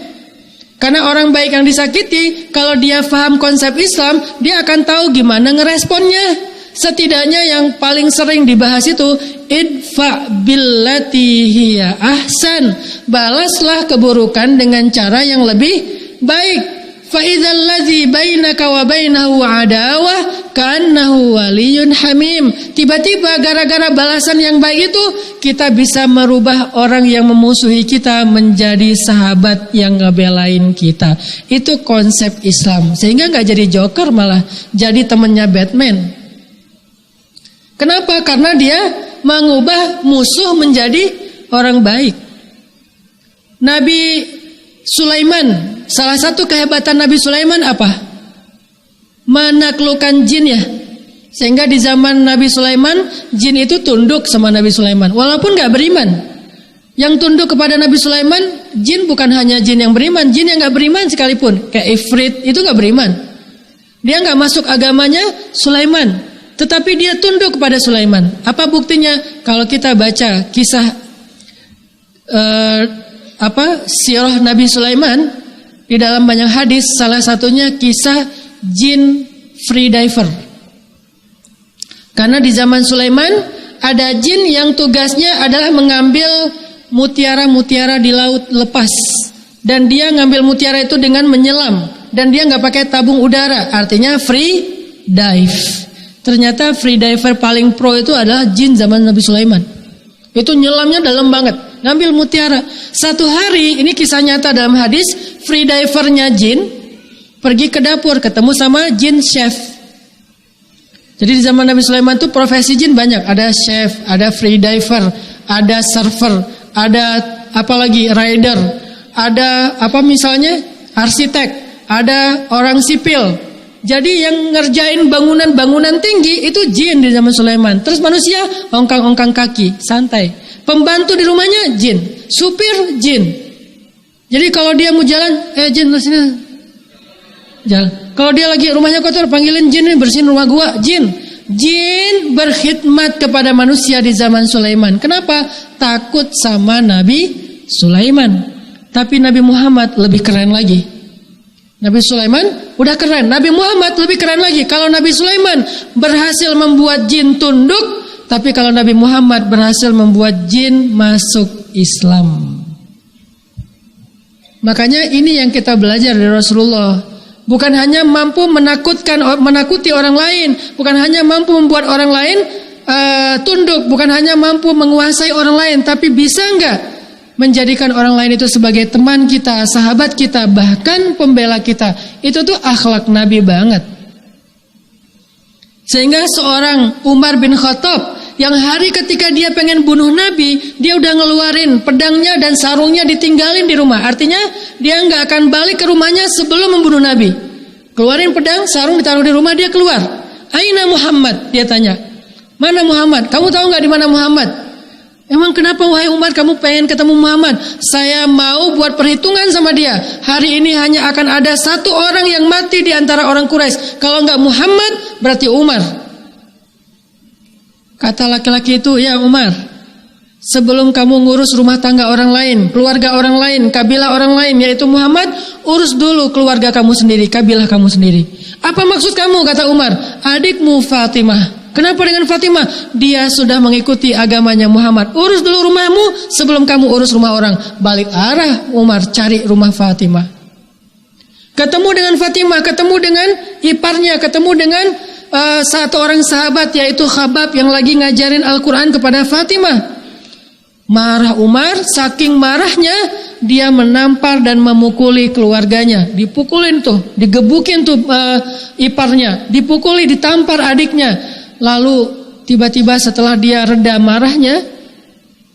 Karena orang baik yang disakiti, kalau dia paham konsep Islam, dia akan tahu gimana ngeresponnya. Setidaknya yang paling sering dibahas itu idfa billati hiya ahsan, balaslah keburukan dengan cara yang lebih baik. Fa idzal ladzi bainaka wa bainahu adawah ka'annahu waliyyun hamim. Tiba-tiba gara-gara balasan yang baik itu kita bisa merubah orang yang memusuhi kita menjadi sahabat yang ngebelain kita. Itu konsep Islam. Sehingga enggak jadi joker, malah jadi temannya Batman. Kenapa? Karena dia mengubah musuh menjadi orang baik. Nabi Sulaiman, salah satu kehebatan Nabi Sulaiman apa? Menaklukkan jin ya. Sehingga di zaman Nabi Sulaiman, jin itu tunduk sama Nabi Sulaiman, walaupun gak beriman. Yang tunduk kepada Nabi Sulaiman, jin bukan hanya jin yang beriman, jin yang gak beriman sekalipun. Kayak Ifrit itu gak beriman. Dia gak masuk agamanya Sulaiman. tetapi dia tunduk kepada Sulaiman. Apa buktinya? Kalau kita baca kisah sirah Nabi Sulaiman di dalam banyak hadis, salah satunya kisah jin free diver. Karena di zaman Sulaiman ada jin yang tugasnya adalah mengambil mutiara-mutiara di laut lepas, dan dia ngambil mutiara itu dengan menyelam, dan dia nggak pakai tabung udara, artinya free dive. Ternyata free diver paling pro itu adalah jin zaman Nabi Sulaiman. Itu nyelamnya dalam banget, ngambil mutiara. Satu hari, ini kisah nyata dalam hadis, free divernya jin pergi ke dapur, ketemu sama jin chef. Jadi di zaman Nabi Sulaiman itu profesi jin banyak, ada chef, ada free diver, ada server, ada apalagi rider, ada misalnya arsitek, ada orang sipil. Jadi yang ngerjain bangunan-bangunan tinggi itu jin di zaman Sulaiman. Terus manusia ongkang-ongkang kaki, santai. Pembantu di rumahnya jin, supir jin. Jadi kalau dia mau jalan, jin sini jalan. Kalau dia lagi rumahnya kotor, panggilin jin nih bersihin rumah gua, jin. Jin berkhidmat kepada manusia di zaman Sulaiman. Kenapa? Takut sama Nabi Sulaiman. Tapi Nabi Muhammad lebih keren lagi. Nabi Sulaiman udah keren, Nabi Muhammad lebih keren lagi. Kalau Nabi Sulaiman berhasil membuat jin tunduk, tapi kalau Nabi Muhammad berhasil membuat jin masuk Islam. Makanya ini yang kita belajar dari Rasulullah. Bukan hanya mampu menakuti orang lain, bukan hanya mampu membuat orang lain tunduk, bukan hanya mampu menguasai orang lain, tapi bisa enggak menjadikan orang lain itu sebagai teman kita, sahabat kita, bahkan pembela kita. Itu tuh akhlak Nabi banget. Sehingga seorang Umar bin Khattab yang hari ketika dia pengen bunuh Nabi, dia udah ngeluarin pedangnya dan sarungnya ditinggalin di rumah. Artinya dia nggak akan balik ke rumahnya sebelum membunuh Nabi. Keluarin pedang, sarung ditaruh di rumah, dia keluar. Aina Muhammad? Dia tanya. Mana Muhammad? Kamu tahu nggak di mana Muhammad? Emang kenapa wahai Umar kamu pengen ketemu Muhammad? Saya mau buat perhitungan sama dia. Hari ini hanya akan ada satu orang yang mati di antara orang Quraisy. Kalau nggak Muhammad, berarti Umar. Kata laki-laki itu, ya Umar, sebelum kamu ngurus rumah tangga orang lain, keluarga orang lain, kabilah orang lain, yaitu Muhammad, urus dulu keluarga kamu sendiri, kabilah kamu sendiri. Apa maksud kamu? Kata Umar. Adikmu Fatimah. Kenapa dengan Fatimah? Dia sudah mengikuti agamanya Muhammad. Urus dulu rumahmu sebelum kamu urus rumah orang. Balik arah Umar cari rumah Fatimah. Ketemu dengan Fatimah, ketemu dengan iparnya, ketemu dengan satu orang sahabat yaitu Khabab yang lagi ngajarin Al-Quran kepada Fatimah. Marah Umar, saking marahnya dia menampar dan memukuli keluarganya. Dipukulin tuh, digebukin tuh iparnya, dipukuli, ditampar adiknya. Lalu tiba-tiba setelah dia reda marahnya,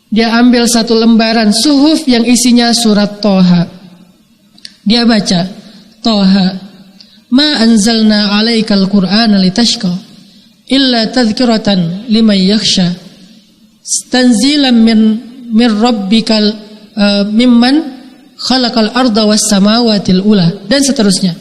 dia ambil satu lembaran suhuf yang isinya surat Toha. Dia baca, Toha, ma anzalna alaikal Qur'ana litashqa illa tadhkiratan liman yakhsha tanzilan min rabbikal mimman khalaqal arda was samawatil ula, dan seterusnya.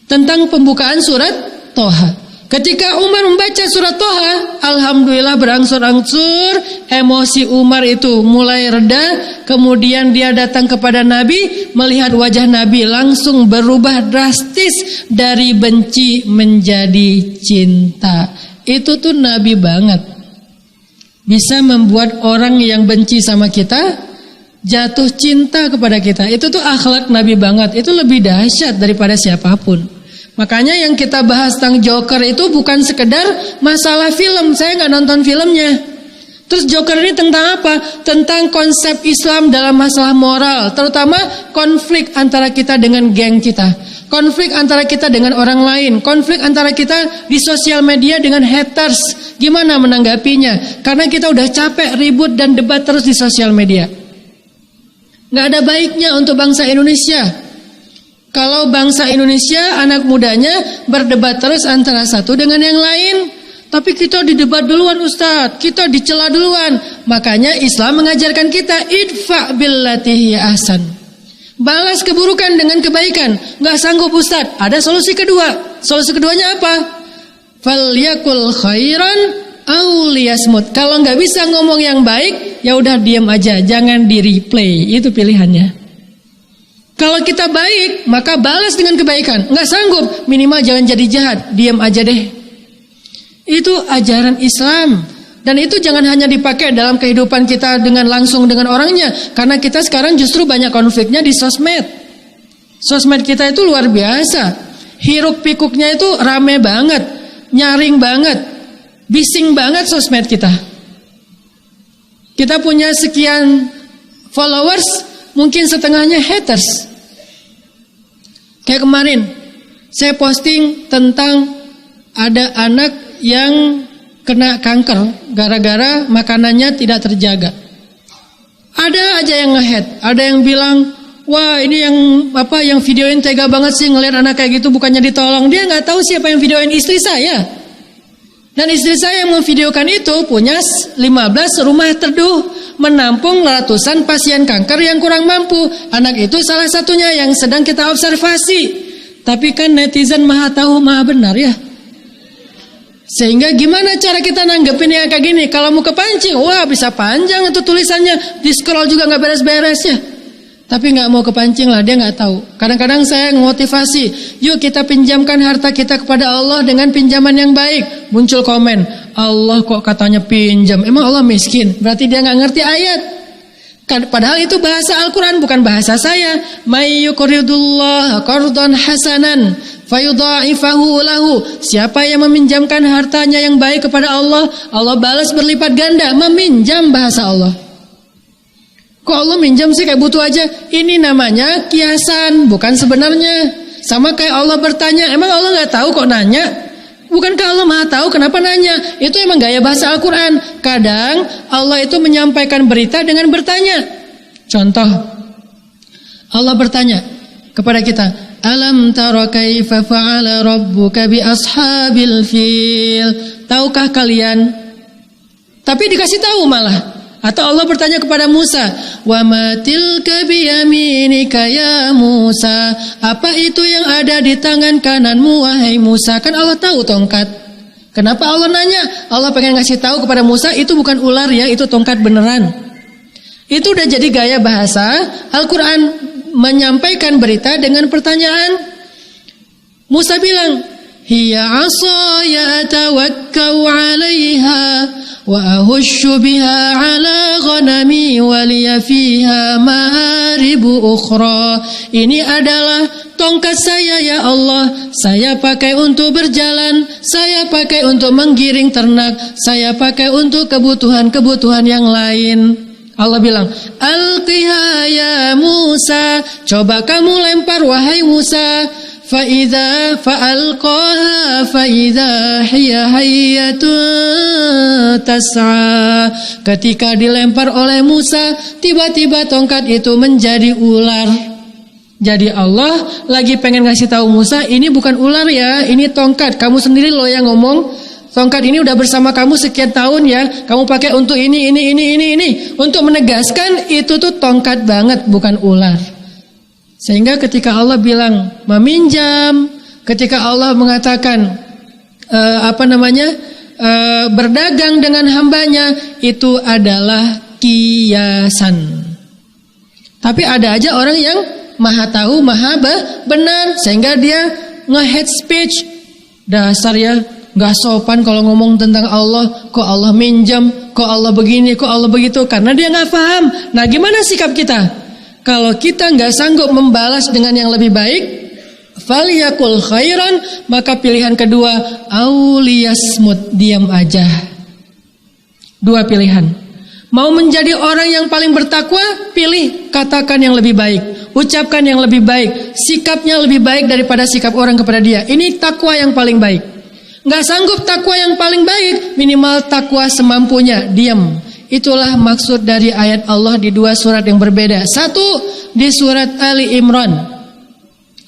Tentang pembukaan surat Toha. Ketika Umar membaca surat Toha, alhamdulillah berangsur-angsur emosi Umar itu mulai reda. Kemudian dia datang kepada Nabi, melihat wajah Nabi langsung berubah drastis dari benci menjadi cinta. Itu tuh Nabi banget. Bisa membuat orang yang benci sama kita jatuh cinta kepada kita. Itu tuh akhlak Nabi banget. Itu lebih dahsyat daripada siapapun. Makanya yang kita bahas tentang Joker itu bukan sekedar masalah film. Saya nggak nonton filmnya. Terus Joker ini tentang apa? Tentang konsep Islam dalam masalah moral. Terutama konflik antara kita dengan geng kita. Konflik antara kita dengan orang lain. Konflik antara kita di sosial media dengan haters. Gimana menanggapinya? Karena kita udah capek ribut dan debat terus di sosial media. Nggak ada baiknya untuk bangsa Indonesia. Kalau bangsa Indonesia, anak mudanya berdebat terus antara satu dengan yang lain. Tapi kita didebat duluan Ustadz, kita dicela duluan. Makanya Islam mengajarkan kita idfa billati hiya ahsan. Balas keburukan dengan kebaikan. Gak sanggup Ustadz, ada solusi kedua. Solusi keduanya apa? Falyakul khairan aw liyasmut. Kalau nggak bisa ngomong yang baik, ya udah diam aja, jangan di replay. Itu pilihannya. Kalau kita baik, maka balas dengan kebaikan. Nggak sanggup, minimal jangan jadi jahat, diam aja deh. Itu ajaran Islam. Dan itu jangan hanya dipakai dalam kehidupan kita dengan langsung dengan orangnya. Karena kita sekarang justru banyak konfliknya di sosmed. Sosmed kita itu luar biasa. Hiruk pikuknya itu rame banget, nyaring banget, bising banget sosmed kita. Kita punya sekian followers, mungkin setengahnya haters. Kayak kemarin saya posting tentang ada anak yang kena kanker gara-gara makanannya tidak terjaga. Ada aja yang nge-hate, ada yang bilang, wah ini yang videoin tega banget sih, ngelihat anak kayak gitu bukannya ditolong. Dia nggak tahu siapa yang videoin, istri saya. Dan istri saya yang memvideokan itu punya 15 rumah teduh, menampung ratusan pasien kanker yang kurang mampu. Anak itu salah satunya yang sedang kita observasi. Tapi kan netizen maha tahu maha benar ya. Sehingga gimana cara kita nanggepin yang kayak gini? Kalau mau kepancing, wah bisa panjang itu tulisannya, di scroll juga nggak beres-beres ya. Tapi nggak mau kepancing lah, dia nggak tahu. Kadang-kadang saya motivasi, yuk kita pinjamkan harta kita kepada Allah dengan pinjaman yang baik. Muncul komen, Allah kok katanya pinjam, emang Allah miskin? Berarti dia nggak ngerti ayat. Padahal itu bahasa Al-Quran, bukan bahasa saya. May yuqridullah qardan hasanan fayudha'ifahu lahu. Siapa yang meminjamkan hartanya yang baik kepada Allah, Allah balas berlipat ganda. Meminjam bahasa Allah. Kok Allah minjam sih kayak butuh aja? Ini namanya kiasan, bukan sebenarnya. Sama kayak Allah bertanya, emang Allah nggak tahu kok nanya? Bukankah Allah maha tahu, kenapa nanya? Itu emang gaya bahasa Al-Quran. Kadang Allah itu menyampaikan berita dengan bertanya. Contoh, Allah bertanya kepada kita, alam tara kaifa fa'ala rabbuka bi ashabil fil. Tahukah kalian? Tapi dikasih tahu malah. Atau Allah bertanya kepada Musa, wa ma tilka biyaminika ya Musa. Apa itu yang ada di tangan kananmu wahai Musa? Kan Allah tahu tongkat. Kenapa Allah nanya? Allah pengen ngasih tahu kepada Musa, itu bukan ular ya, itu tongkat beneran. Itu udah jadi gaya bahasa Al-Quran menyampaikan berita dengan pertanyaan. Musa bilang, hiya asaya atawakkau 'alaiha wa ahushu biha 'ala ghanami wa liya fiha ma'aribu ukhra. Ini adalah tongkat saya ya Allah. Saya pakai untuk berjalan, saya pakai untuk menggiring ternak, saya pakai untuk kebutuhan-kebutuhan yang lain. Allah bilang, alqiha ya Musa. Coba kamu lempar wahai Musa. Fa'idha fa'alqaha fa'idha hiya hayyatun tas'a. Ketika dilempar oleh Musa, tiba-tiba tongkat itu menjadi ular. Jadi Allah lagi pengen ngasih tahu Musa, ini bukan ular ya, ini tongkat. Kamu sendiri loh yang ngomong, tongkat ini udah bersama kamu sekian tahun ya. Kamu pakai untuk ini. Untuk menegaskan itu tuh tongkat banget, bukan ular. Sehingga ketika Allah bilang meminjam, ketika Allah mengatakan berdagang dengan hambanya, itu adalah kiasan. Tapi ada aja orang yang maha tahu, maha benar, sehingga dia nge-hate speech. Dasar ya, gak sopan kalau ngomong tentang Allah. Kok Allah minjam, kok Allah begini, kok Allah begitu. Karena dia gak paham. Nah gimana sikap kita? Kalau kita nggak sanggup membalas dengan yang lebih baik, falyakul khairan, maka pilihan kedua, auliyasmut, diam aja. Dua pilihan. Mau menjadi orang yang paling bertakwa, pilih katakan yang lebih baik, ucapkan yang lebih baik, sikapnya lebih baik daripada sikap orang kepada dia. Ini takwa yang paling baik. Nggak sanggup takwa yang paling baik, minimal takwa semampunya, diam. Itulah maksud dari ayat Allah di dua surat yang berbeda. Satu di surat Ali Imran.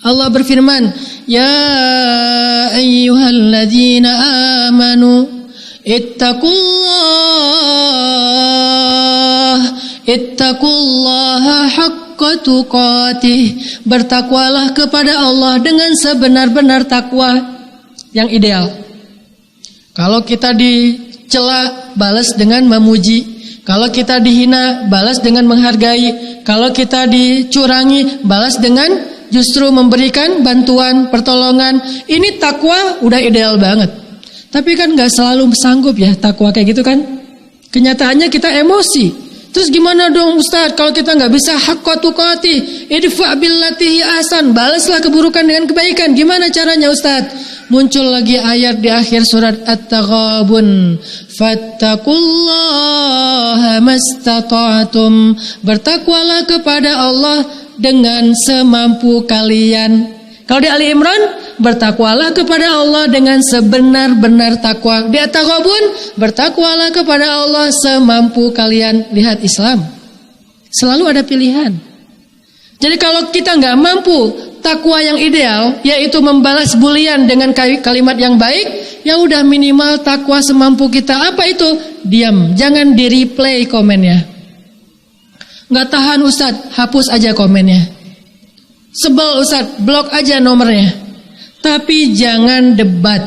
Allah berfirman, ya ayyuhalladzina amanu ittaqullaha haqqa tuqatih. Bertakwalah kepada Allah dengan sebenar-benar takwa yang ideal. Kalau kita dicela, balas dengan memuji. Kalau kita dihina, balas dengan menghargai. Kalau kita dicurangi, balas dengan justru memberikan bantuan, pertolongan. Ini takwa udah ideal banget. Tapi kan gak selalu sanggup ya takwa kayak gitu kan. Kenyataannya kita emosi. Terus gimana dong Ustaz kalau kita gak bisa haqqa tuqati, idfa billati ahsan, balaslah keburukan dengan kebaikan. Gimana caranya Ustaz? Muncul lagi ayat di akhir surat At-Taghabun, fattaqullaha mastata'tum, bertakwalah kepada Allah dengan semampu kalian. Kalau di Ali Imran, bertakwalah kepada Allah dengan sebenar-benar takwa. Di At-Taghabun, bertakwalah kepada Allah semampu kalian. Lihat Islam, selalu ada pilihan. Jadi kalau kita nggak mampu takwa yang ideal, yaitu membalas bulian dengan kalimat yang baik, ya udah minimal takwa semampu kita. Apa itu? Diam, jangan di-replay komennya. Nggak tahan Ustadz, hapus aja komennya. Sebel Ustadz, blok aja nomornya. Tapi jangan debat.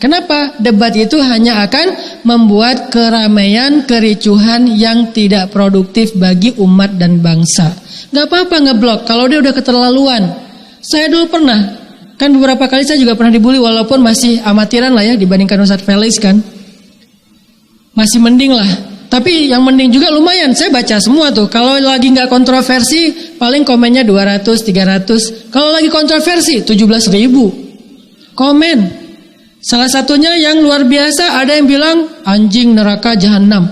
Kenapa? Debat itu hanya akan membuat keramaian, kericuhan yang tidak produktif bagi umat dan bangsa. Gak apa-apa ngeblok kalau dia udah keterlaluan. Saya dulu pernah, kan beberapa kali saya juga pernah dibully, walaupun masih amatiran lah ya dibandingkan Ustadz Felix kan. Masih mending lah. Tapi yang mending juga lumayan, saya baca semua tuh. Kalau lagi gak kontroversi, paling komennya 200, 300. Kalau lagi kontroversi, 17.000 komen. Salah satunya yang luar biasa, ada yang bilang anjing neraka jahanam.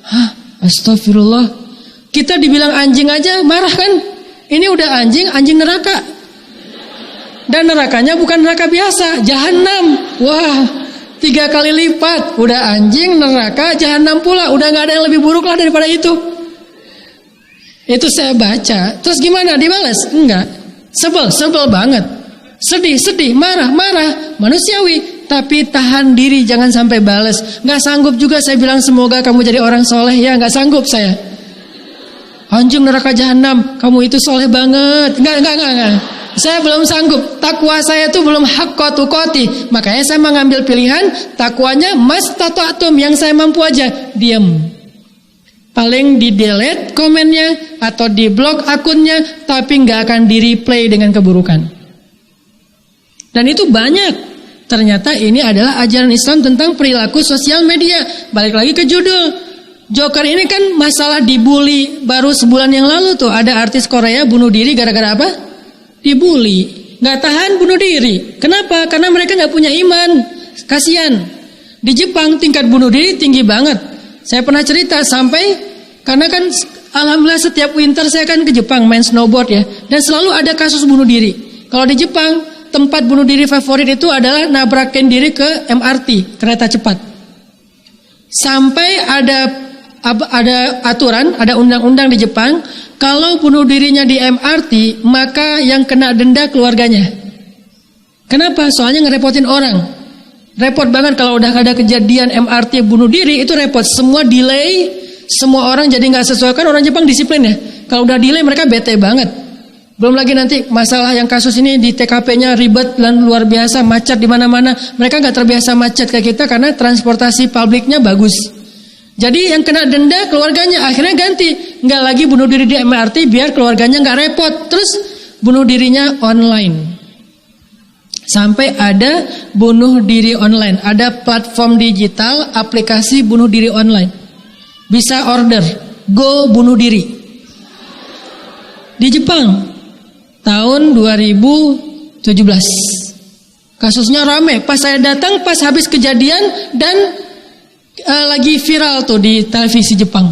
Hah? Astagfirullah. Kita dibilang anjing aja marah kan? Ini udah anjing neraka. Dan nerakanya bukan neraka biasa, jahanam. Wah, 3 kali lipat. Udah anjing, neraka, jahanam pula. Udah gak ada yang lebih buruk lah daripada itu. Itu saya baca. Terus gimana? Dibalas? Enggak. Sebel banget. Sedih, marah. Manusiawi. Tapi tahan diri, jangan sampai balas. Gak sanggup juga saya bilang semoga kamu jadi orang soleh. Ya gak sanggup saya. Anjing neraka jahanam, kamu itu soleh banget. Enggak. Saya belum sanggup. Takwa saya tuh belum haqqa tuqati. Makanya saya mengambil pilihan takwanya mastata'tum, yang saya mampu aja. Diam. Paling di delete komennya atau di blok akunnya, tapi nggak akan di replay dengan keburukan. Dan itu banyak. Ternyata ini adalah ajaran Islam tentang perilaku sosial media. Balik lagi ke judul. Joker ini kan masalah dibully. Baru sebulan yang lalu tuh ada artis Korea bunuh diri gara-gara apa? Dibully. Gak tahan bunuh diri. Kenapa? Karena mereka gak punya iman. Kasian. Di Jepang tingkat bunuh diri tinggi banget. Saya pernah cerita sampai, karena kan alhamdulillah setiap winter saya kan ke Jepang main snowboard ya. Dan selalu ada kasus bunuh diri. Kalau di Jepang, tempat bunuh diri favorit itu adalah nabrakin diri ke MRT, kereta cepat. Sampai ada aturan, ada undang-undang di Jepang, kalau bunuh dirinya di MRT, maka yang kena denda keluarganya. Kenapa? Soalnya ngerepotin orang. Repot banget kalau udah ada kejadian MRT bunuh diri, itu repot. Semua delay, semua orang jadi gak sesuai. Kan orang Jepang disiplin ya. Kalau udah delay mereka bete banget. Belum lagi nanti masalah yang kasus ini di TKP-nya ribet dan luar biasa, macet di mana-mana. Mereka gak terbiasa macet kayak kita karena transportasi publiknya bagus. Jadi yang kena denda keluarganya, akhirnya ganti. Nggak lagi bunuh diri di MRT biar keluarganya nggak repot. Terus bunuh dirinya online. Sampai ada bunuh diri online. Ada platform digital, aplikasi bunuh diri online. Bisa order, go bunuh diri. Di Jepang, tahun 2017. Kasusnya rame. Pas saya datang, pas habis kejadian dan lagi viral tuh di televisi Jepang.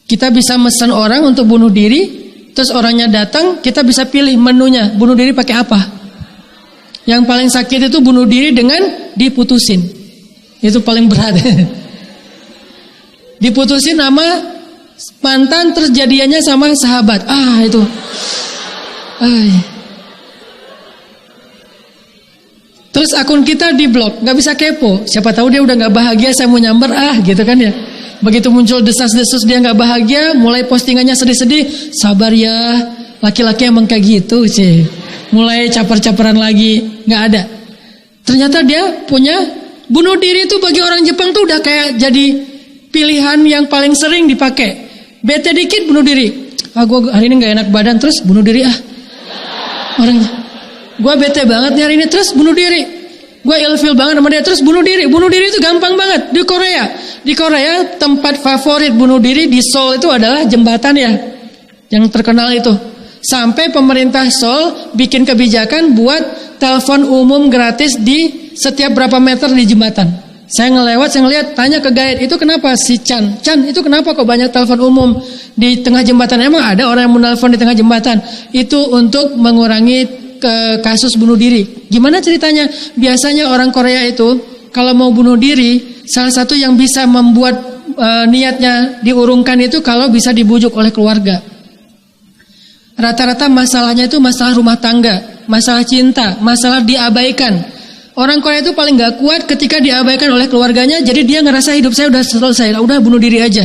Kita bisa mesen orang untuk bunuh diri, terus orangnya datang, kita bisa pilih menunya, bunuh diri pakai apa. Yang paling sakit itu bunuh diri dengan diputusin. Itu paling berat. Diputusin sama mantan, terus jadiannya sama sahabat. Itu. Terus akun kita diblok, nggak bisa kepo. Siapa tahu dia udah nggak bahagia, saya mau nyamber gitu kan ya. Begitu muncul desas-desus dia nggak bahagia, mulai postingannya sedih-sedih. Sabar ya, laki-laki emang kayak gitu sih. Mulai caper-caperan lagi, nggak ada. Ternyata dia punya Bunuh diri itu bagi orang Jepang tuh udah kayak jadi pilihan yang paling sering dipakai. Bete dikit bunuh diri. Gue hari ini gak enak badan, terus bunuh diri Orang, gue bete banget nih hari ini, terus bunuh diri. Gue ilfil banget sama dia, terus bunuh diri. Bunuh diri itu gampang banget. Di Korea tempat favorit bunuh diri di Seoul itu adalah jembatan ya, yang terkenal itu. Sampai pemerintah Seoul bikin kebijakan buat telepon umum gratis di setiap berapa meter di jembatan. Saya ngeliat, tanya ke guide, itu kenapa si Chan, itu kenapa kok banyak telepon umum di tengah jembatan? Emang ada orang yang mau telepon di tengah jembatan? Itu untuk mengurangi kasus bunuh diri. Gimana ceritanya? Biasanya orang Korea itu kalau mau bunuh diri, salah satu yang bisa membuat niatnya diurungkan itu kalau bisa dibujuk oleh keluarga. Rata-rata masalahnya itu masalah rumah tangga, masalah cinta, masalah diabaikan. Orang Korea itu paling gak kuat ketika diabaikan oleh keluarganya. Jadi dia ngerasa hidup saya udah selesai, udah bunuh diri aja.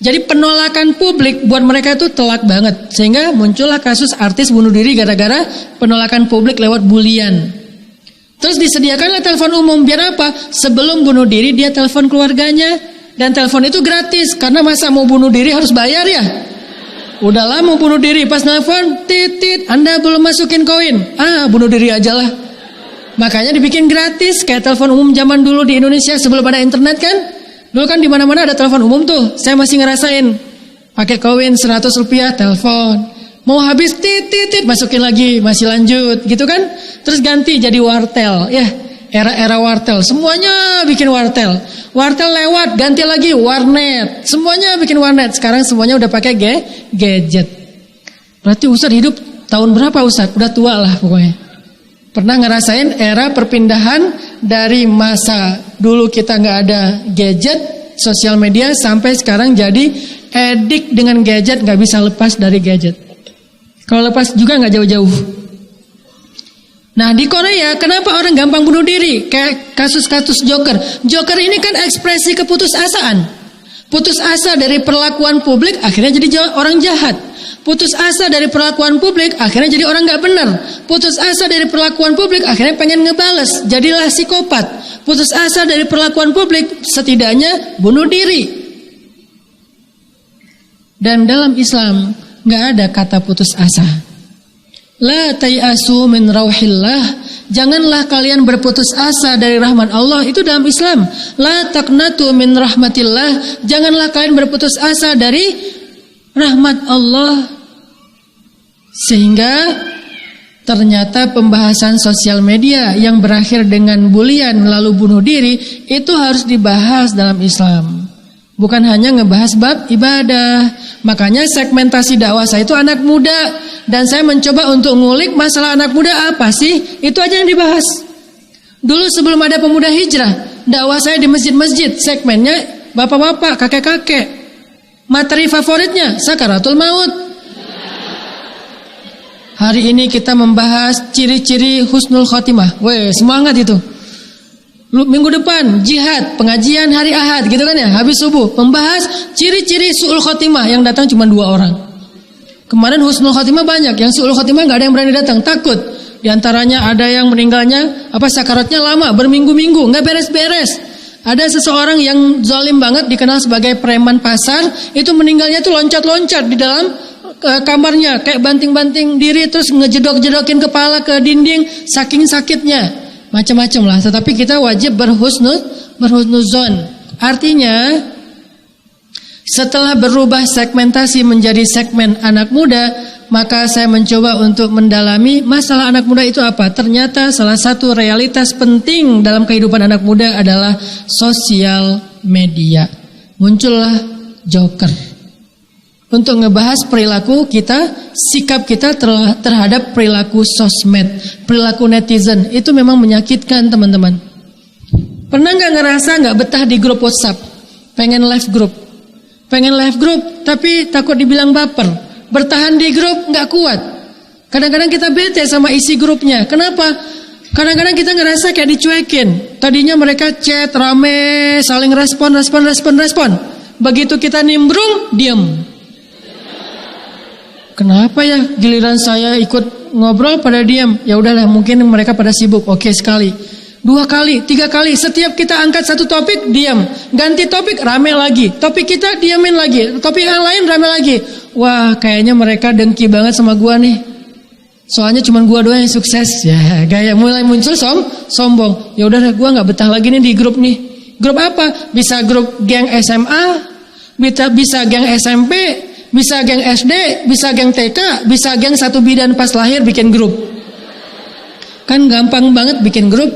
Jadi penolakan publik buat mereka itu telak banget. Sehingga muncullah kasus artis bunuh diri gara-gara penolakan publik lewat bulian. Terus disediakanlah telepon umum. Biar apa? Sebelum bunuh diri dia telepon keluarganya. Dan telepon itu gratis. Karena masa mau bunuh diri harus bayar ya. Udahlah mau bunuh diri, pas telepon titit, Anda belum masukin koin. Bunuh diri aja lah. Makanya dibikin gratis kayak telepon umum zaman dulu di Indonesia sebelum ada internet kan. Dulu kan di mana-mana ada telepon umum tuh. Saya masih ngerasain. Pakai koin 100 rupiah telepon. Mau habis titit masukin lagi, masih lanjut gitu kan. Terus ganti jadi wartel. Ya, era-era wartel. Semuanya bikin wartel. Wartel lewat, ganti lagi warnet. Semuanya bikin warnet. Sekarang semuanya udah pakai gadget. Berarti Ustadz hidup tahun berapa Ustadz? Udah tua lah pokoknya. Pernah ngerasain era perpindahan dari masa dulu kita nggak ada gadget, sosial media, sampai sekarang jadi edik dengan gadget, nggak bisa lepas dari gadget. Kalau lepas juga nggak jauh-jauh. Nah di Korea kenapa orang gampang bunuh diri? Kayak kasus-kasus Joker. Joker ini kan ekspresi keputusasaan. Putus asa dari perlakuan publik akhirnya jadi orang jahat. Putus asa dari perlakuan publik akhirnya jadi orang gak benar. Putus asa dari perlakuan publik akhirnya pengen ngebales, jadilah psikopat. Putus asa dari perlakuan publik setidaknya bunuh diri. Dan dalam Islam gak ada kata putus asa. La tayasu min rauhillah. Janganlah kalian berputus asa dari rahmat Allah. Itu dalam Islam. La taqnatu min rahmatillah. Janganlah kalian berputus asa dari rahmat Allah. Sehingga ternyata pembahasan sosial media yang berakhir dengan bulian lalu bunuh diri itu harus dibahas dalam Islam. Bukan hanya ngebahas bab ibadah. Makanya segmentasi dakwah saya itu anak muda. Dan saya mencoba untuk ngulik masalah anak muda apa sih. Itu aja yang dibahas. Dulu sebelum ada pemuda hijrah, dakwah saya di masjid-masjid, segmennya bapak-bapak, kakek-kakek. Materi favoritnya sakaratul maut. Hari ini kita membahas ciri-ciri husnul khotimah. Weh, semangat itu. Minggu depan jihad, pengajian hari Ahad gitu kan ya, habis subuh membahas ciri-ciri su'ul khotimah, yang datang cuma 2 orang. Kemarin husnul khotimah banyak, yang su'ul khotimah gak ada yang berani datang, takut. Di antaranya ada yang meninggalnya sakaratnya lama, berminggu-minggu, gak beres-beres. Ada seseorang yang zalim banget, dikenal sebagai preman pasar, itu meninggalnya tuh loncat-loncat di dalam kamarnya, kayak banting-banting diri, terus ngejedok-jedokin kepala ke dinding, saking sakitnya. Macam-macam lah, tetapi kita wajib berhusnuzon. Artinya setelah berubah segmentasi menjadi segmen anak muda, maka saya mencoba untuk mendalami masalah anak muda itu apa. Ternyata salah satu realitas penting dalam kehidupan anak muda adalah sosial media. Muncullah Joker untuk ngebahas perilaku kita, sikap kita terhadap perilaku sosmed, perilaku netizen. Itu memang menyakitkan teman-teman. Pernah gak ngerasa gak betah di grup WhatsApp? Pengen live group tapi takut dibilang baper. Bertahan di grup gak kuat. Kadang-kadang kita bete sama isi grupnya. Kenapa? Kadang-kadang kita ngerasa kayak dicuekin. Tadinya mereka chat rame, saling respon. Begitu kita nimbrung, diem. Kenapa ya giliran saya ikut ngobrol pada diam? Ya udahlah, mungkin mereka pada sibuk. Oke sekali. 2 kali, 3 kali. Setiap kita angkat satu topik, diam. Ganti topik, rame lagi. Topik kita, diamin lagi. Topik yang lain, rame lagi. Wah, kayaknya mereka dengki banget sama gua nih. Soalnya cuma gua doang yang sukses. Ya, gaya mulai muncul sombong. Ya udah, gua nggak betah lagi nih di grup nih. Grup apa? Bisa grup geng SMA, bisa geng SMP, bisa geng SD, bisa geng TK, bisa geng satu bidan pas lahir bikin grup. Kan gampang banget bikin grup.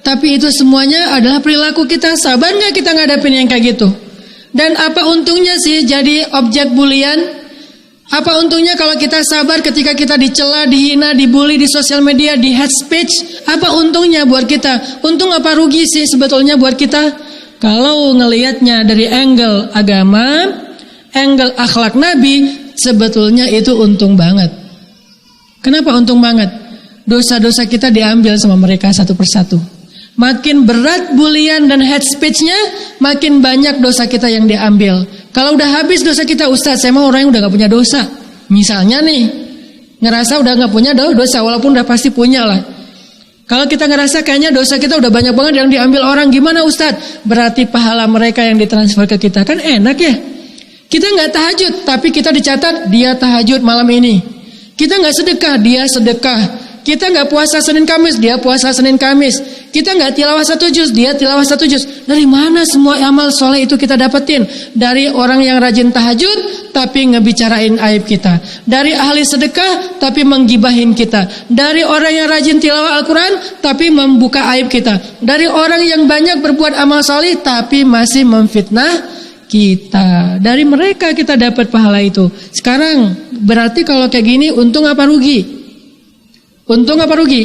Tapi itu semuanya adalah perilaku kita. Sabar gak kita ngadepin yang kayak gitu? Dan apa untungnya sih jadi objek bulian? Apa untungnya kalau kita sabar ketika kita dicela, dihina, dibully di sosial media, di hate speech? Apa untungnya buat kita? Untung apa rugi sih sebetulnya buat kita? Kalau ngelihatnya dari angle agama, angle akhlak Nabi, sebetulnya itu untung banget. Kenapa untung banget? Dosa-dosa kita diambil sama mereka satu persatu. Makin berat bulian dan hate speech-nya, makin banyak dosa kita yang diambil. Kalau udah habis dosa kita, Ustaz, saya mah orang yang udah gak punya dosa. Misalnya nih, ngerasa udah gak punya dosa, walaupun udah pasti punya lah. Kalau kita ngerasa kayaknya dosa kita udah banyak banget yang diambil orang, gimana Ustaz? Berarti pahala mereka yang ditransfer ke kita, kan enak ya. Kita gak tahajud, tapi kita dicatat dia tahajud malam ini. Kita gak sedekah, dia sedekah. Kita gak puasa Senin Kamis, dia puasa Senin Kamis. Kita gak tilawah 1 juz, dia tilawah 1 juz. Dari mana semua amal soleh itu kita dapetin? Dari orang yang rajin tahajud tapi ngebicarain aib kita. Dari ahli sedekah tapi menggibahin kita. Dari orang yang rajin tilawah Al-Quran tapi membuka aib kita. Dari orang yang banyak berbuat amal soleh tapi masih memfitnah kita. Dari mereka kita dapat pahala itu. Sekarang berarti kalau kayak gini untung apa rugi? Untung apa rugi?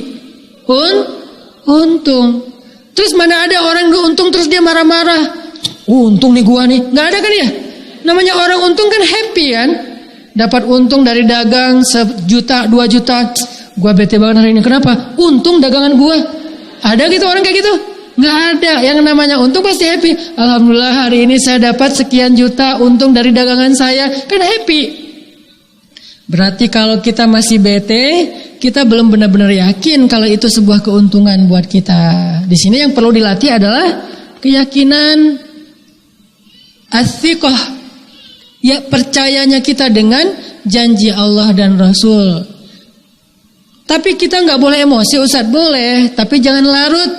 Untung. Terus mana ada orang untung terus dia marah-marah? Untung nih gua nih. Gak ada kan ya? Namanya orang untung kan happy kan? Dapat untung dari dagang 1 juta, 2 juta. Gua bete banget hari ini. Kenapa? Untung dagangan gua. Ada gitu orang kayak gitu? Gak ada. Yang namanya untung pasti happy. Alhamdulillah hari ini saya dapat sekian juta untung dari dagangan saya. Kan happy. Berarti kalau kita masih bete, kita belum benar-benar yakin kalau itu sebuah keuntungan buat kita. Di sini yang perlu dilatih adalah keyakinan as-siqah. Ya, percayanya kita dengan janji Allah dan Rasul. Tapi kita nggak boleh emosi, Ustaz, boleh, tapi jangan larut.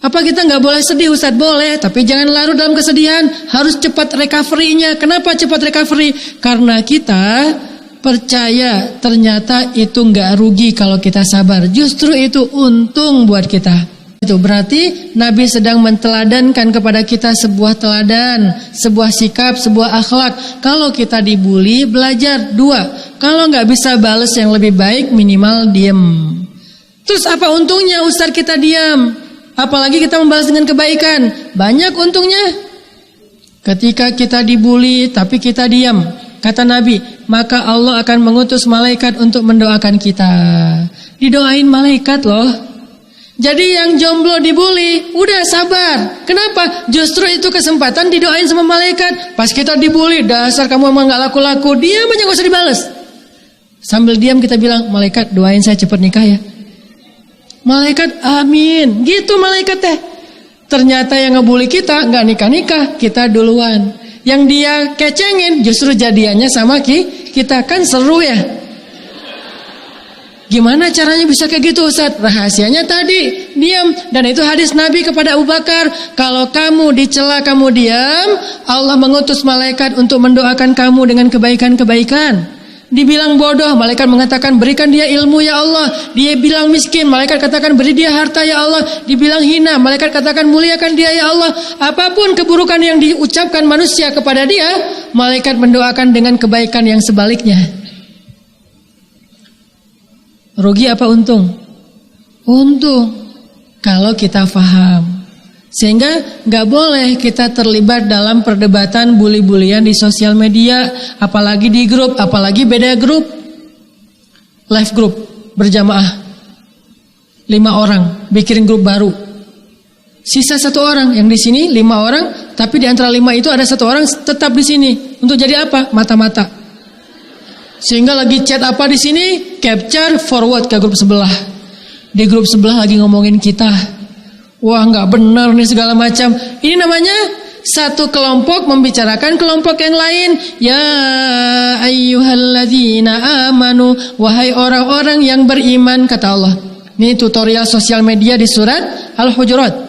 Apa kita nggak boleh sedih, Ustaz? Boleh, tapi jangan larut dalam kesedihan. Harus cepat recovery-nya. Kenapa cepat recovery? Karena kita percaya ternyata itu nggak rugi kalau kita sabar. Justru itu untung buat kita. Itu berarti Nabi sedang menteladankan kepada kita sebuah teladan, sebuah sikap, sebuah akhlak. Kalau kita dibully, belajar 2. Kalau nggak bisa balas yang lebih baik, minimal diem. Terus apa untungnya Ustaz kita diam? Apalagi kita membalas dengan kebaikan. Banyak untungnya. Ketika kita dibully tapi kita diam, kata Nabi, maka Allah akan mengutus malaikat untuk mendoakan kita. Didoain malaikat loh. Jadi yang jomblo dibully, udah sabar. Kenapa? Justru itu kesempatan didoain sama malaikat. Pas kita dibully, dasar kamu emang gak laku-laku, diam aja gak usah dibales. Sambil diam kita bilang, malaikat doain saya cepat nikah ya. Malaikat amin. Gitu malaikat teh. Ternyata yang ngebully kita gak nikah-nikah, kita duluan. Yang dia kecengin justru jadiannya sama kita, kan seru ya. Gimana caranya bisa kayak gitu Ustaz? Rahasianya tadi, diam. Dan itu hadis Nabi kepada Abu Bakar. Kalau kamu dicela kamu diam, Allah mengutus malaikat untuk mendoakan kamu dengan kebaikan-kebaikan. Dibilang bodoh, malaikat mengatakan berikan dia ilmu ya Allah. Dia bilang miskin, malaikat katakan beri dia harta ya Allah. Dibilang hina, malaikat katakan muliakan dia ya Allah. Apapun keburukan yang diucapkan manusia kepada dia, malaikat mendoakan dengan kebaikan yang sebaliknya. Rugi apa untung? Untung kalau kita faham. Sehingga gak boleh kita terlibat dalam perdebatan bully-bulian di sosial media. Apalagi di grup, apalagi beda grup. Live group, berjamaah 5 orang, bikin grup baru. Sisa 1 orang, yang di sini 5 orang. Tapi di antara 5 itu ada 1 orang tetap di sini. Untuk jadi apa? Mata-mata. Sehingga lagi chat apa di sini, capture, forward ke grup sebelah. Di grup sebelah lagi ngomongin kita. Wah, nggak benar nih segala macam. Ini namanya satu kelompok membicarakan kelompok yang lain. Ya ayyuhalladzina amanu, wahai orang-orang yang beriman, kata Allah. Ini tutorial sosial media di surat Al-Hujurat.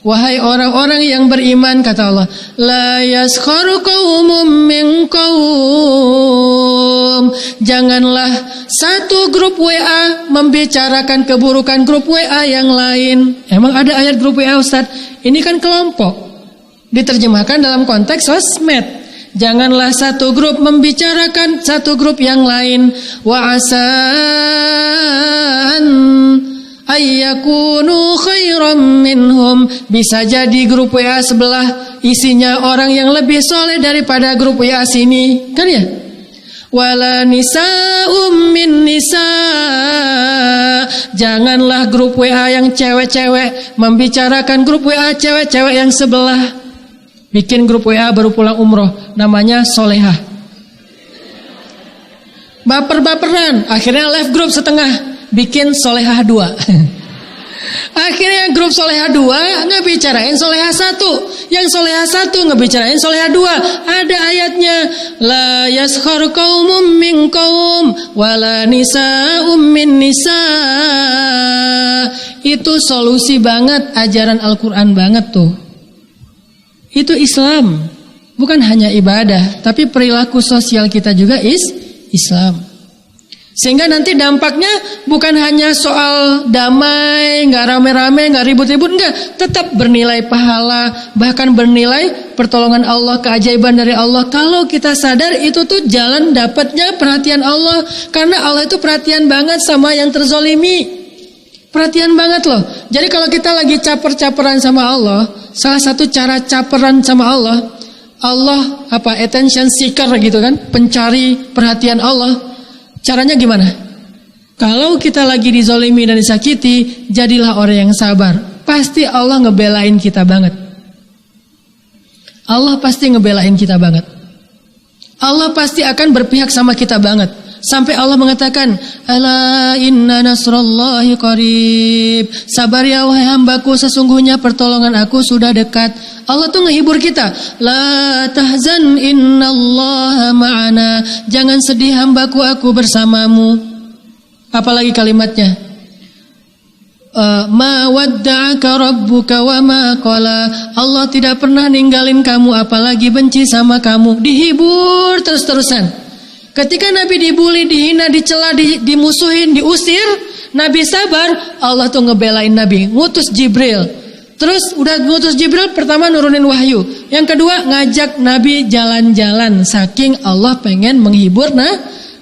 Wahai orang-orang yang beriman, kata Allah, la yaskharu qaumun min qaum. Janganlah satu grup WA membicarakan keburukan grup WA yang lain. Emang ada ayat grup WA, Ustaz? Ini kan kelompok. Diterjemahkan dalam konteks sosmed. Janganlah satu grup membicarakan satu grup yang lain. Wa asan ayyakunu khairam minhum. Bisa jadi grup WA sebelah isinya orang yang lebih soleh daripada grup WA sini, kan ya? Wala nisa'um min nisa. Janganlah grup WA yang cewek-cewek membicarakan grup WA cewek-cewek yang sebelah. Bikin grup WA baru pulang umroh, namanya solehah. Baper-baperan, akhirnya live grup setengah, bikin solehah 2. Akhirnya grup solehah 2 ngebicarain solehah 1. Yang solehah 1 ngebicarain solehah 2. Ada ayatnya, la yaskhar qaumum min qaum wala nisa'um min nisa. Itu solusi banget, ajaran Al-Quran banget tuh. Itu Islam. Bukan hanya ibadah, tapi perilaku sosial kita juga Islam. Sehingga nanti dampaknya bukan hanya soal damai, gak rame-rame, gak ribut-ribut, enggak. Tetap bernilai pahala, bahkan bernilai pertolongan Allah, keajaiban dari Allah. Kalau kita sadar itu tuh jalan dapatnya perhatian Allah. Karena Allah itu perhatian banget sama yang terzolimi. Perhatian banget loh. Jadi kalau kita lagi caper-caperan sama Allah, salah satu cara caperan sama Allah attention seeker gitu kan, pencari perhatian Allah. Caranya gimana? Kalau kita lagi dizolimi dan disakiti, jadilah orang yang sabar. Pasti Allah ngebelain kita banget. Allah pasti ngebelain kita banget. Allah pasti akan berpihak sama kita banget. Sampai Allah mengatakan, ala inna nasrallahi qarib. Sabar ya wahai hambaku, sesungguhnya pertolongan aku sudah dekat. Allah tuh ngehibur kita. La tahzan innallaha ma'ana. Jangan sedih hambaku, aku bersamamu. Apalagi kalimatnya, ma wadda'aka rabbuka wa ma qala. Allah tidak pernah ninggalin kamu, apalagi benci sama kamu. Dihibur terus-terusan. Ketika Nabi dibully, dihina, dicela, dimusuhin, diusir, Nabi sabar. Allah tuh ngebelain Nabi, ngutus Jibril. Terus udah ngutus Jibril, pertama nurunin wahyu. Yang kedua ngajak Nabi jalan-jalan. Saking Allah pengen menghibur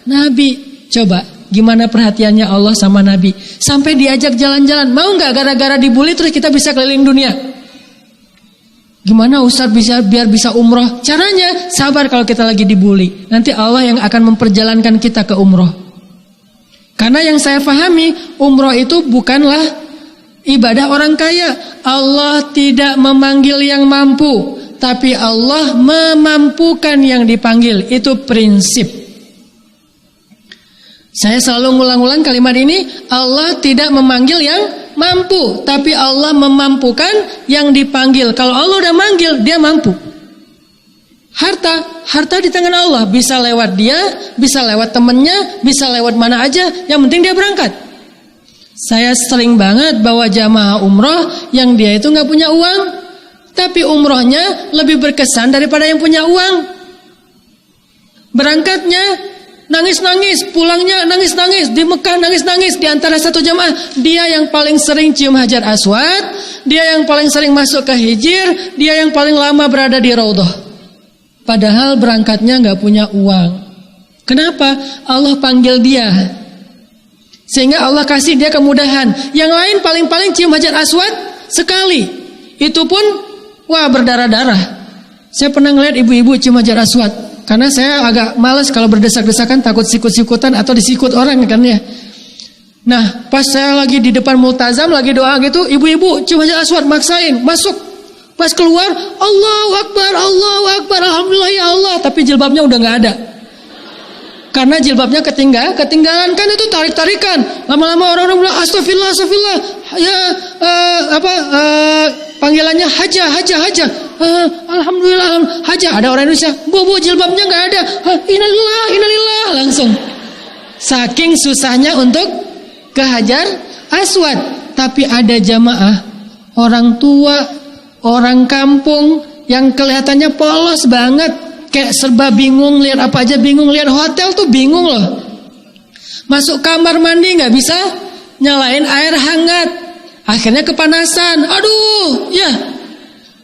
Nabi. Coba gimana perhatiannya Allah sama Nabi. Sampai diajak jalan-jalan. Mau gak gara-gara dibully terus kita bisa keliling dunia? Gimana Ustaz biar bisa umroh? Caranya sabar kalau kita lagi dibully. Nanti Allah yang akan memperjalankan kita ke umroh. Karena yang saya pahami, umroh itu bukanlah ibadah orang kaya. Allah tidak memanggil yang mampu, tapi Allah memampukan yang dipanggil. Itu prinsip. Saya selalu ngulang-ulang kalimat ini. Allah tidak memanggil yang mampu, tapi Allah memampukan yang dipanggil. Kalau Allah udah manggil, dia mampu. Harta di tangan Allah. Bisa lewat dia, bisa lewat temennya, bisa lewat mana aja. Yang penting dia berangkat. Saya sering banget bawa jamaah umroh yang dia itu gak punya uang, tapi umrohnya lebih berkesan daripada yang punya uang. Berangkatnya nangis-nangis, pulangnya nangis-nangis, di Mekah nangis-nangis. Di antara satu jamaah, dia yang paling sering cium Hajar Aswad, dia yang paling sering masuk ke Hijir, dia yang paling lama berada di Raudhah. Padahal berangkatnya gak punya uang. Kenapa? Allah panggil dia, sehingga Allah kasih dia kemudahan. Yang lain paling-paling cium Hajar Aswad sekali, itu pun wah berdarah-darah. Saya pernah ngeliat ibu-ibu cium Hajar Aswad. Karena saya agak malas kalau berdesak-desakan, takut sikut-sikutan atau disikut orang kan ya. Nah, pas saya lagi di depan multazam lagi doa gitu, ibu-ibu cium Hajar Aswad, maksain masuk. Pas keluar, Allahu Akbar, alhamdulillah ya Allah. Tapi jilbabnya udah gak ada. Karena jilbabnya ketinggalan kan, itu tarik-tarikan. Lama-lama orang-orang bilang astagfirullah. Ya panggilannya haja. Alhamdulillah haja. Ada orang Indonesia, bu jilbabnya nggak ada. Innalillah langsung. Saking susahnya untuk ke Hajar Aswad. Tapi ada jamaah orang tua, orang kampung yang kelihatannya polos banget, kayak serba bingung, lihat apa aja bingung, lihat hotel tuh bingung loh. Masuk kamar mandi nggak bisa nyalain air hangat, akhirnya kepanasan, aduh ya.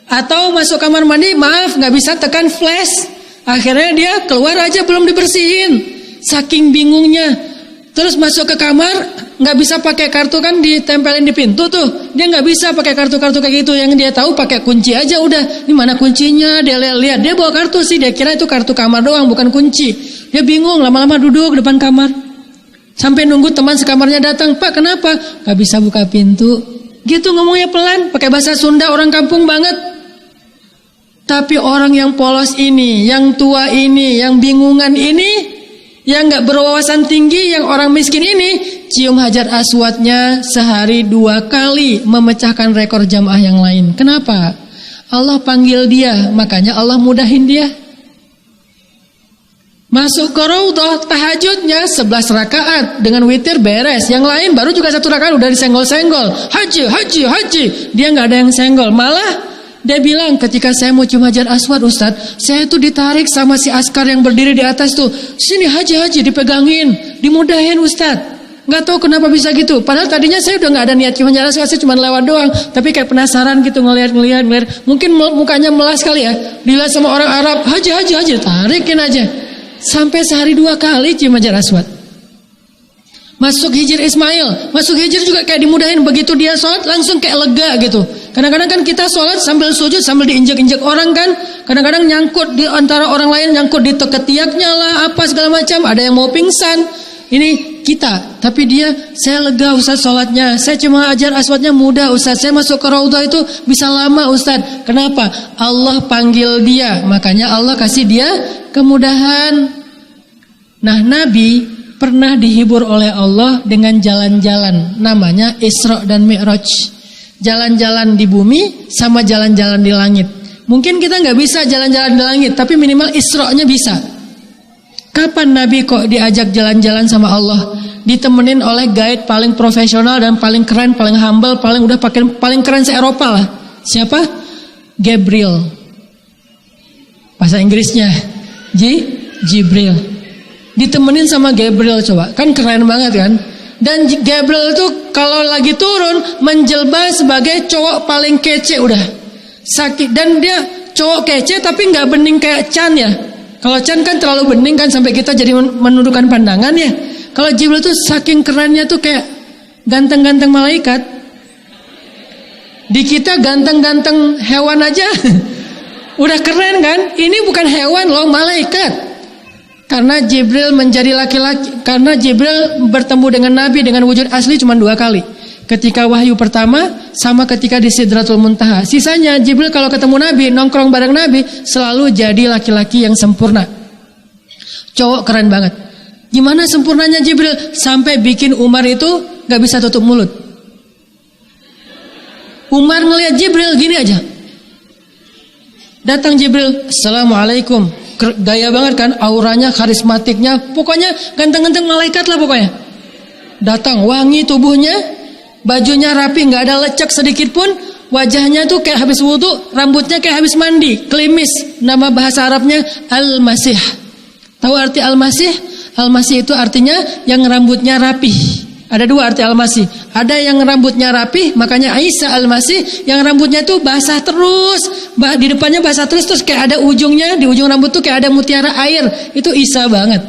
Atau masuk kamar mandi, maaf nggak bisa tekan flash, akhirnya dia keluar aja belum dibersihin, saking bingungnya. Terus masuk ke kamar nggak bisa pakai kartu, kan ditempelin di pintu tuh, dia nggak bisa pakai kartu-kartu kayak gitu. Yang dia tahu pakai kunci aja udah. Ini mana kuncinya? Dia lihat, dia bawa kartu sih, dia kira itu kartu kamar doang bukan kunci. Dia bingung, lama-lama duduk depan kamar sampai nunggu teman sekamarnya datang. Pak kenapa? Nggak bisa buka pintu. Gitu ngomongnya pelan, pakai bahasa Sunda orang kampung banget. Tapi orang yang polos ini, yang tua ini, yang bingungan ini, yang gak berwawasan tinggi, yang orang miskin ini, cium Hajar Aswadnya sehari 2 kali, memecahkan rekor jamaah yang lain. Kenapa? Allah panggil dia, makanya Allah mudahin dia. Masuk ke Raudhah, tahajudnya 11 rakaat dengan witir beres. Yang lain baru juga 1 rakaat udah disenggol-senggol. Haji. Dia gak ada yang senggol, malah dia bilang, ketika saya mau cium Hajar Aswad Ustadz, saya tuh ditarik sama si askar yang berdiri di atas tuh. Sini haji, dipegangin, dimudahin Ustadz. Gak tahu kenapa bisa gitu. Padahal tadinya saya udah gak ada niat cium Hajar Aswad, saya cuma lewat doang. Tapi kayak penasaran gitu, ngeliat. Mungkin mukanya melas kali ya. Dilihat sama orang Arab, haji, tarikin aja. Sampai sehari 2 kali cium Hajar Aswad. Masuk Hijr Ismail, masuk Hijr juga kayak dimudahin. Begitu dia sholat langsung kayak lega gitu. Kadang-kadang kan kita sholat sambil sujud, sambil diinjek-injek orang kan. Kadang-kadang nyangkut di antara orang lain, nyangkut di ketiaknya lah, apa segala macam. Ada yang mau pingsan. Ini kita, tapi dia, saya lega Ustaz sholatnya. Saya cuma Hajar Aswadnya mudah Ustaz. Saya masuk ke Raudhah itu bisa lama Ustaz. Kenapa? Allah panggil dia, makanya Allah kasih dia kemudahan. Nah, Nabi pernah dihibur oleh Allah dengan jalan-jalan, namanya Isra dan Mi'raj. Jalan-jalan di bumi sama jalan-jalan di langit. Mungkin kita nggak bisa jalan-jalan di langit, tapi minimal Isra-nya bisa. Kapan Nabi kok diajak jalan-jalan sama Allah? Ditemenin oleh guide paling profesional dan paling keren, paling humble, paling keren se-Eropa lah. Siapa? Gabriel. Bahasa Inggrisnya Jibril. Ditemenin sama Gabriel, coba, kan keren banget kan. Dan Gabriel itu kalau lagi turun menjelma sebagai cowok paling kece udah. Sakit, dan dia cowok kece tapi nggak bening kayak Chan ya. Kalau Chan kan terlalu bening kan sampai kita jadi menundukkan pandangan ya. Kalau Jibril tuh saking kerennya tuh kayak ganteng-ganteng malaikat. Di kita ganteng-ganteng hewan aja udah keren kan. Ini bukan hewan loh, malaikat. Karena Jibril menjadi laki-laki, karena Jibril bertemu dengan Nabi dengan wujud asli cuma 2 kali. Ketika wahyu pertama sama ketika di Sidratul Muntaha. Sisanya Jibril kalau ketemu Nabi, nongkrong bareng Nabi, selalu jadi laki-laki yang sempurna. Cowok keren banget. Gimana sempurnanya Jibril? Sampai bikin Umar itu gak bisa tutup mulut. Umar ngelihat Jibril gini aja. Datang Jibril, Assalamualaikum. Gaya banget kan, auranya, karismatiknya, pokoknya ganteng-ganteng malaikat lah pokoknya. Datang, wangi tubuhnya, bajunya rapi, nggak ada lecek sedikit pun, wajahnya tuh kayak habis wudu, rambutnya kayak habis mandi, klimis. Nama bahasa Arabnya Al-Masih. Tahu arti Al-Masih? Al-Masih itu artinya yang rambutnya rapi. Ada 2 arti Al-Masih. Ada yang rambutnya rapi, makanya Isa Al-Masih, yang rambutnya tuh basah terus, di depannya basah terus kayak ada ujungnya, di ujung rambut tuh kayak ada mutiara air. Itu Isa banget.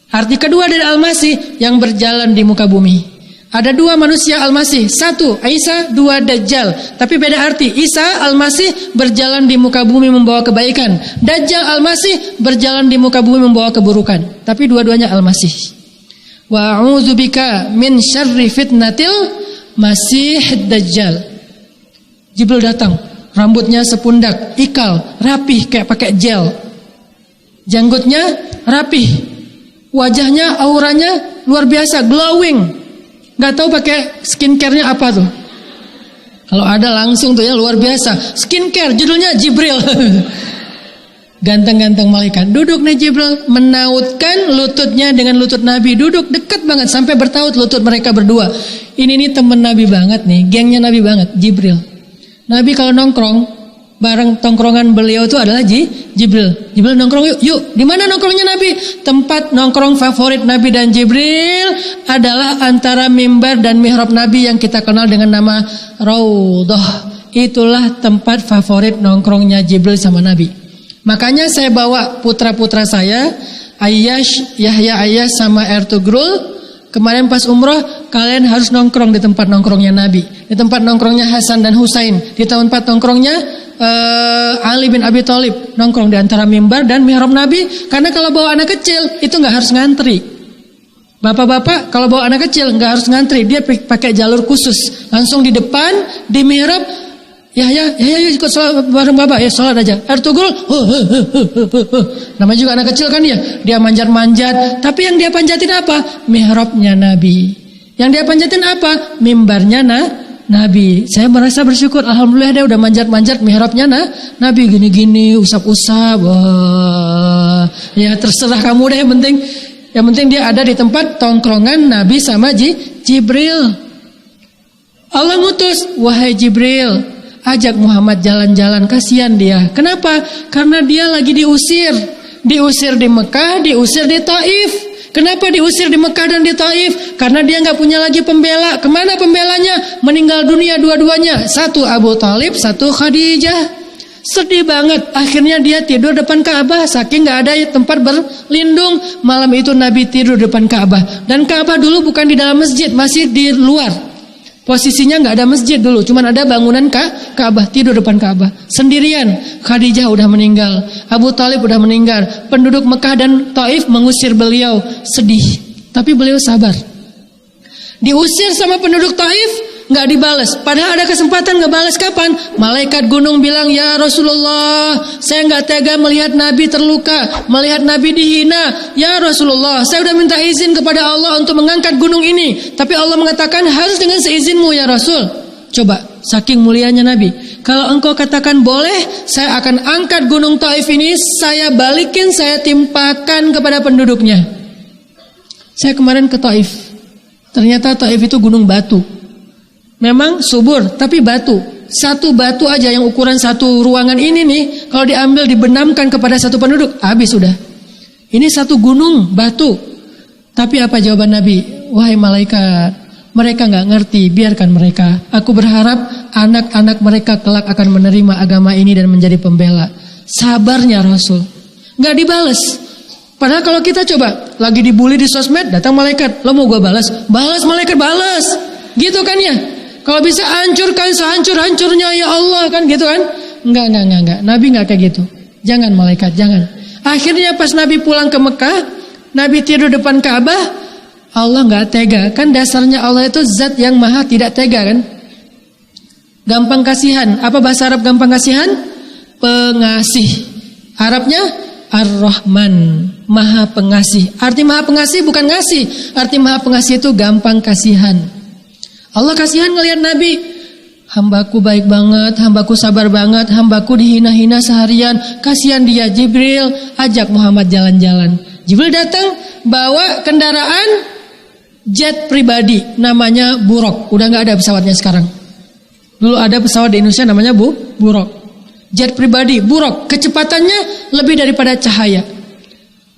Arti kedua dari Al-Masih, yang berjalan di muka bumi. Ada 2 manusia Al-Masih, 1 Isa, 2 Dajjal. Tapi beda arti. Isa Al-Masih berjalan di muka bumi membawa kebaikan. Dajjal Al-Masih berjalan di muka bumi membawa keburukan. Tapi dua-duanya Al-Masih. Wa a'udzubika min syarri fitnatil Masih Dajjal. Jibril datang, rambutnya sepundak, ikal, rapih kayak pakai gel. Janggutnya rapih. Wajahnya, auranya luar biasa, glowing. Gak tahu pakai skincare-nya apa tuh. Kalau ada langsung tuh ya luar biasa. Skincare judulnya Jibril. Ganteng-ganteng malaikat. Duduk nih Jibril, menautkan lututnya dengan lutut Nabi. Duduk dekat banget sampai bertaut lutut mereka berdua. Ini nih temen Nabi banget nih, gengnya Nabi banget, Jibril. Nabi kalau nongkrong, bareng tongkrongan beliau itu adalah Jibril. Jibril nongkrong yuk. Di mana nongkrongnya Nabi? Tempat nongkrong favorit Nabi dan Jibril adalah antara mimbar dan mihrab Nabi yang kita kenal dengan nama Raudhah. Itulah tempat favorit nongkrongnya Jibril sama Nabi. Makanya saya bawa putra-putra saya, Ayyash, Yahya Ayyash sama Ertugrul. Kemarin pas umroh, kalian harus nongkrong di tempat nongkrongnya Nabi, di tempat nongkrongnya Hasan dan Husain, di tempat nongkrongnya Ali bin Abi Thalib, nongkrong di antara mimbar dan mihrab Nabi. Karena kalau bawa anak kecil itu nggak harus ngantri. Bapak-bapak kalau bawa anak kecil nggak harus ngantri, dia pakai jalur khusus, langsung di depan di mihrab. Ya ikut sholat bareng bapak ya, sholat aja. Ertugrul, namanya juga anak kecil kan ya, dia manjat-manjat. Tapi yang dia panjatin apa? Mihrabnya Nabi. Yang dia panjatin apa? Mimbarnya Nabi. Saya merasa bersyukur, alhamdulillah dia udah manjat-manjat mihrabnya Nabi, gini-gini, usap-usap. Wah, ya terserah kamu deh, yang penting dia ada di tempat tongkrongan Nabi sama Jibril. Allah ngutus, wahai Jibril, ajak Muhammad jalan-jalan, kasihan dia. Kenapa? Karena dia lagi diusir di Mekah, diusir di Taif. Kenapa diusir di Mekah dan di Taif? Karena dia nggak punya lagi pembela. Kemana pembelanya? Meninggal dunia dua-duanya. Satu Abu Thalib, satu Khadijah. Sedih banget. Akhirnya dia tidur depan Ka'bah, saking nggak ada tempat berlindung. Malam itu Nabi tidur depan Ka'bah. Dan Ka'bah dulu bukan di dalam masjid, masih di luar. Posisinya nggak ada masjid dulu, cuman ada bangunan Ka'bah, tidur depan Ka'bah sendirian. Khadijah udah meninggal, Abu Thalib udah meninggal. Penduduk Mekah dan Taif mengusir beliau, sedih. Tapi beliau sabar. Diusir sama penduduk Taif, nggak dibalas. Padahal ada kesempatan ngebalas kapan? Malaikat gunung bilang, ya Rasulullah, saya nggak tega melihat Nabi terluka, melihat Nabi dihina. Ya Rasulullah, saya udah minta izin kepada Allah untuk mengangkat gunung ini, tapi Allah mengatakan harus dengan seizinmu ya Rasul. Coba, saking mulianya Nabi. Kalau engkau katakan boleh, saya akan angkat gunung Taif ini, saya balikin, saya timpakan kepada penduduknya. Saya kemarin ke Taif. Ternyata Taif itu gunung batu. Memang subur, tapi batu. Satu batu aja yang ukuran satu ruangan ini nih, kalau diambil dibenamkan kepada satu penduduk, habis sudah. Ini satu gunung batu. Tapi apa jawaban Nabi? Wahai malaikat, mereka nggak ngerti, biarkan mereka. Aku berharap anak-anak mereka kelak akan menerima agama ini dan menjadi pembela. Sabarnya Rasul, nggak dibales. Padahal kalau kita coba lagi dibully di sosmed, datang malaikat, lo mau gue balas? Balas malaikat, balas. Gitu kan ya? Kalau bisa hancurkan sehancur-hancurnya ya Allah, kan gitu kan? Enggak. Nabi enggak kayak gitu. Jangan malaikat, jangan. Akhirnya pas Nabi pulang ke Mekah, Nabi tidur depan Ka'bah, Allah enggak tega. Kan dasarnya Allah itu zat yang maha tidak tega kan? Gampang kasihan. Apa bahasa Arab gampang kasihan? Pengasih. Arabnya Ar-Rahman, maha pengasih. Arti maha pengasih bukan ngasih. Arti maha pengasih itu gampang kasihan. Allah kasihan ngelihat Nabi, hambaku baik banget, hambaku sabar banget, hambaku dihina-hina seharian, kasihan dia. Jibril, ajak Muhammad jalan-jalan. Jibril datang bawa kendaraan jet pribadi, namanya Buraq. Udah nggak ada pesawatnya sekarang. Dulu ada pesawat di Indonesia namanya Buraq. Jet pribadi, Buraq, kecepatannya lebih daripada cahaya.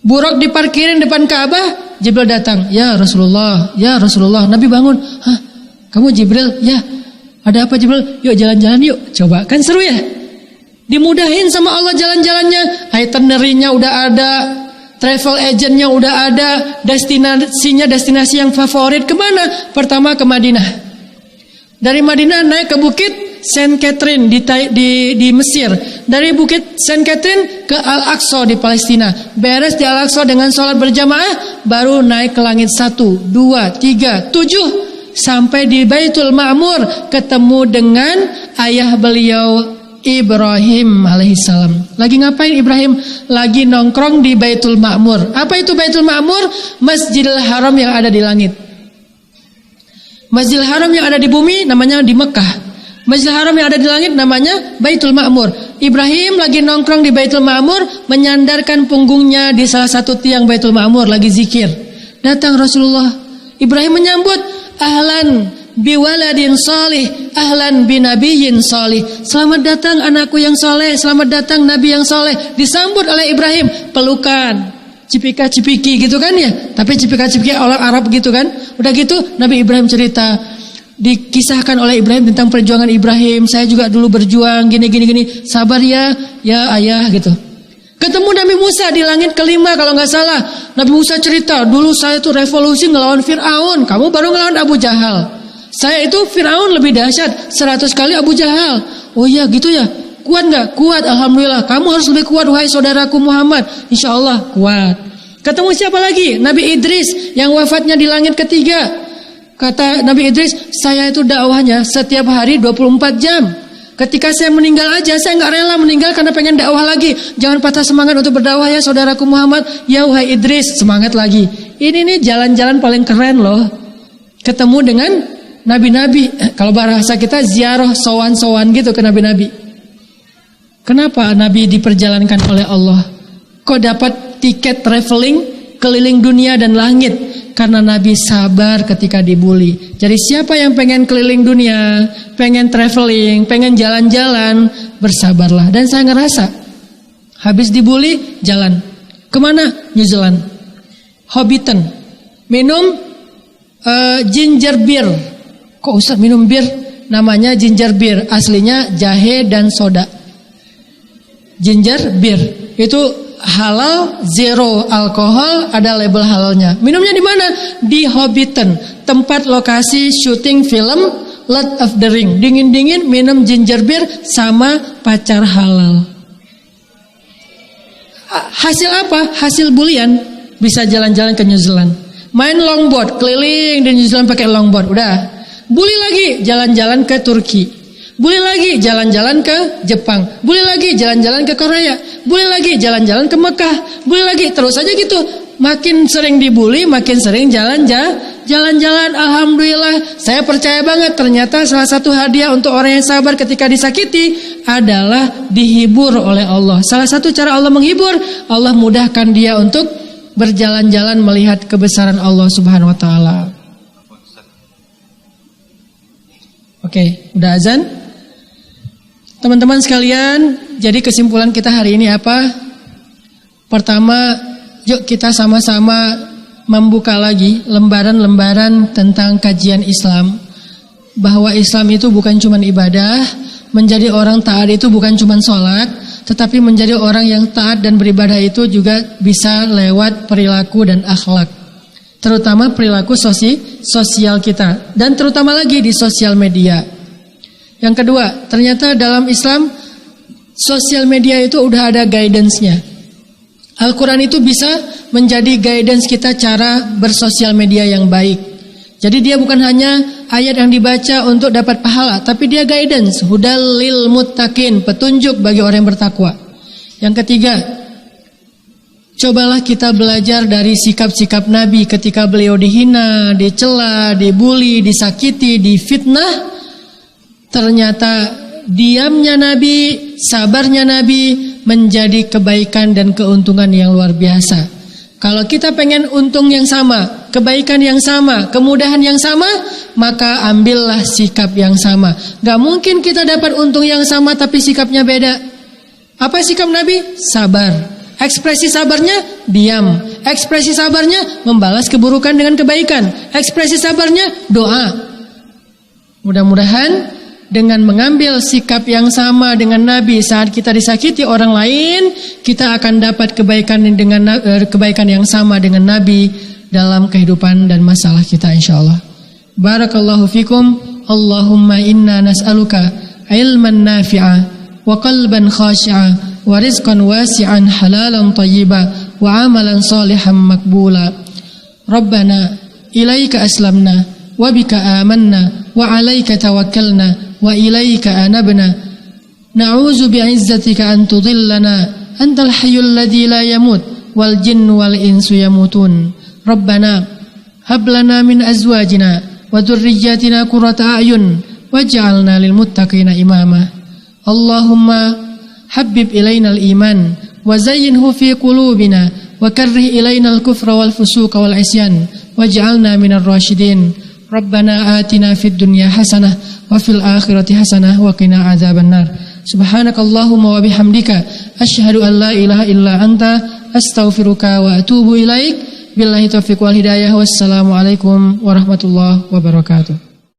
Buraq diparkirin depan Ka'bah, Jibril datang, ya Rasulullah, ya Rasulullah. Nabi bangun, hah? Kamu Jibril? Ya. Ada apa Jibril? Yuk jalan-jalan yuk. Coba, kan seru ya? Dimudahin sama Allah jalan-jalannya. Itinerary-nya udah ada, travel agent-nya udah ada, destinasi yang favorit. Kemana? Pertama ke Madinah. Dari Madinah naik ke bukit Saint Catherine di Mesir. Dari bukit Saint Catherine ke Al-Aqsa di Palestina. Beres di Al-Aqsa dengan sholat berjamaah, baru naik ke langit 1, 2, 3, 7. Sampai di Baitul Ma'mur, ketemu dengan ayah beliau Ibrahim alaihissalam. Lagi ngapain Ibrahim? Lagi nongkrong di Baitul Ma'mur. Apa itu Baitul Ma'mur? Masjidil Haram yang ada di langit. Masjidil Haram yang ada di bumi namanya di Mekah. Masjidil Haram yang ada di langit namanya Baitul Ma'mur. Ibrahim lagi nongkrong di Baitul Ma'mur, menyandarkan punggungnya di salah satu tiang Baitul Ma'mur, lagi zikir. Datang Rasulullah. Ibrahim menyambut, ahlan biwaladin salih, ahlan binabiyyin salih. Selamat datang anakku yang soleh, selamat datang nabi yang soleh. Disambut oleh Ibrahim, pelukan, cipika-cipiki gitu kan ya. Tapi cipika-cipiki orang Arab gitu kan. Udah gitu Nabi Ibrahim cerita, dikisahkan oleh Ibrahim tentang perjuangan Ibrahim. Saya juga dulu berjuang gini. Sabar ya ayah gitu. Ketemu Nabi Musa di langit kelima kalau nggak salah. Nabi Musa cerita, dulu saya tuh revolusi ngelawan Fir'aun, kamu baru ngelawan Abu Jahal. Saya itu Fir'aun lebih dahsyat 100 kali Abu Jahal. Oh iya gitu ya. Kuat nggak? Kuat, alhamdulillah. Kamu harus lebih kuat wahai saudaraku Muhammad. Insya Allah kuat. Ketemu siapa lagi? Nabi Idris yang wafatnya di langit ketiga. Kata Nabi Idris, saya itu dakwahnya setiap hari 24 jam. Ketika saya meninggal aja, saya nggak rela meninggal karena pengen dakwah lagi. Jangan patah semangat untuk berdakwah ya saudaraku Muhammad. Ya wahai Idris, semangat lagi. Ini nih jalan-jalan paling keren loh. Ketemu dengan nabi-nabi. Kalau bahasa kita ziarah sowan-sowan gitu ke nabi-nabi. Kenapa nabi diperjalankan oleh Allah? Kok dapat tiket traveling keliling dunia dan langit? Karena Nabi sabar ketika dibully. Jadi siapa yang pengen keliling dunia, pengen traveling, pengen jalan-jalan, bersabarlah. Dan saya ngerasa habis dibully jalan. Kemana? New Zealand, Hobbiton, minum ginger beer. Kok Ustaz minum bir? Namanya ginger beer, aslinya jahe dan soda. Ginger beer itu halal, zero alkohol, ada label halalnya. Minumnya di mana? Di Hobbiton, tempat lokasi syuting film Lord of the Ring. Dingin-dingin minum ginger beer sama pacar halal. Hasil apa? Hasil bulian. Bisa jalan-jalan ke New Zealand, main longboard keliling di New Zealand pakai longboard. Udah. Bully lagi, jalan-jalan ke Turki. Bully lagi, jalan-jalan ke Jepang. Bully lagi, jalan-jalan ke Korea. Bully lagi, jalan-jalan ke Mekah. Bully lagi, terus aja gitu. Makin sering dibully, makin sering jalan-jalan. Alhamdulillah, saya percaya banget ternyata salah satu hadiah untuk orang yang sabar ketika disakiti adalah dihibur oleh Allah. Salah satu cara Allah menghibur, Allah mudahkan dia untuk berjalan-jalan melihat kebesaran Allah Subhanahu wa taala. Oke, udah azan? Teman-teman sekalian, jadi kesimpulan kita hari ini apa? Pertama, yuk kita sama-sama membuka lagi lembaran-lembaran tentang kajian Islam. Bahwa Islam itu bukan cuma ibadah, menjadi orang taat itu bukan cuma sholat, tetapi menjadi orang yang taat dan beribadah itu juga bisa lewat perilaku dan akhlak. Terutama perilaku sosial kita, dan terutama lagi di sosial media. Yang kedua, ternyata dalam Islam sosial media itu udah ada guidance-nya. Al-Quran itu bisa menjadi guidance kita cara bersosial media yang baik. Jadi dia bukan hanya ayat yang dibaca untuk dapat pahala, tapi dia guidance, hudal lil muttaqin, petunjuk bagi orang yang bertakwa. Yang ketiga, cobalah kita belajar dari sikap-sikap Nabi ketika beliau dihina, dicela, dibully, disakiti, difitnah. Ternyata diamnya Nabi, sabarnya Nabi menjadi kebaikan dan keuntungan yang luar biasa. Kalau kita pengen untung yang sama, kebaikan yang sama, kemudahan yang sama, maka ambillah sikap yang sama. Gak mungkin kita dapat untung yang sama tapi sikapnya beda. Apa sikap Nabi? Sabar. Ekspresi sabarnya diam. Ekspresi sabarnya membalas keburukan dengan kebaikan. Ekspresi sabarnya doa. Mudah-mudahan dengan mengambil sikap yang sama dengan Nabi saat kita disakiti orang lain, kita akan dapat kebaikan yang sama dengan Nabi dalam kehidupan dan masalah kita insyaallah. Barakallahu fikum. Allahumma inna nas'aluka ilman nafi'a wa qalban khashi'a wa rizqan wasi'an halalan tayyiba wa amalan salihan makbula. Rabbana ilaika aslamna wa bika amanna wa alaika tawakkalna wa ilaika anabna na'udzu bi'izzatika an tudillana antal hayyul ladzi la yamut wal jinnu wal insu yamutun. Rabbana hab lana min azwajina wa dhurriyyatina qurrata a'yun waj'alna lil muttaqina imama. Allahumma habbib ilainal iman wa zayyinhu fi qulubina wa karrih ilainal kufra wal fusuqa wal isyan waj'alna minar rasyidin. Rabbana atina fid dunya hasanah wa fil akhirati hasanah wa qina adzabannar. Subhanakallahumma wa bihamdika asyhadu an la ilaha illa anta astaghfiruka wa atubu ilaik. Billahi taufiq wal hidayah. Wassalamualaikum warahmatullahi wabarakatuh.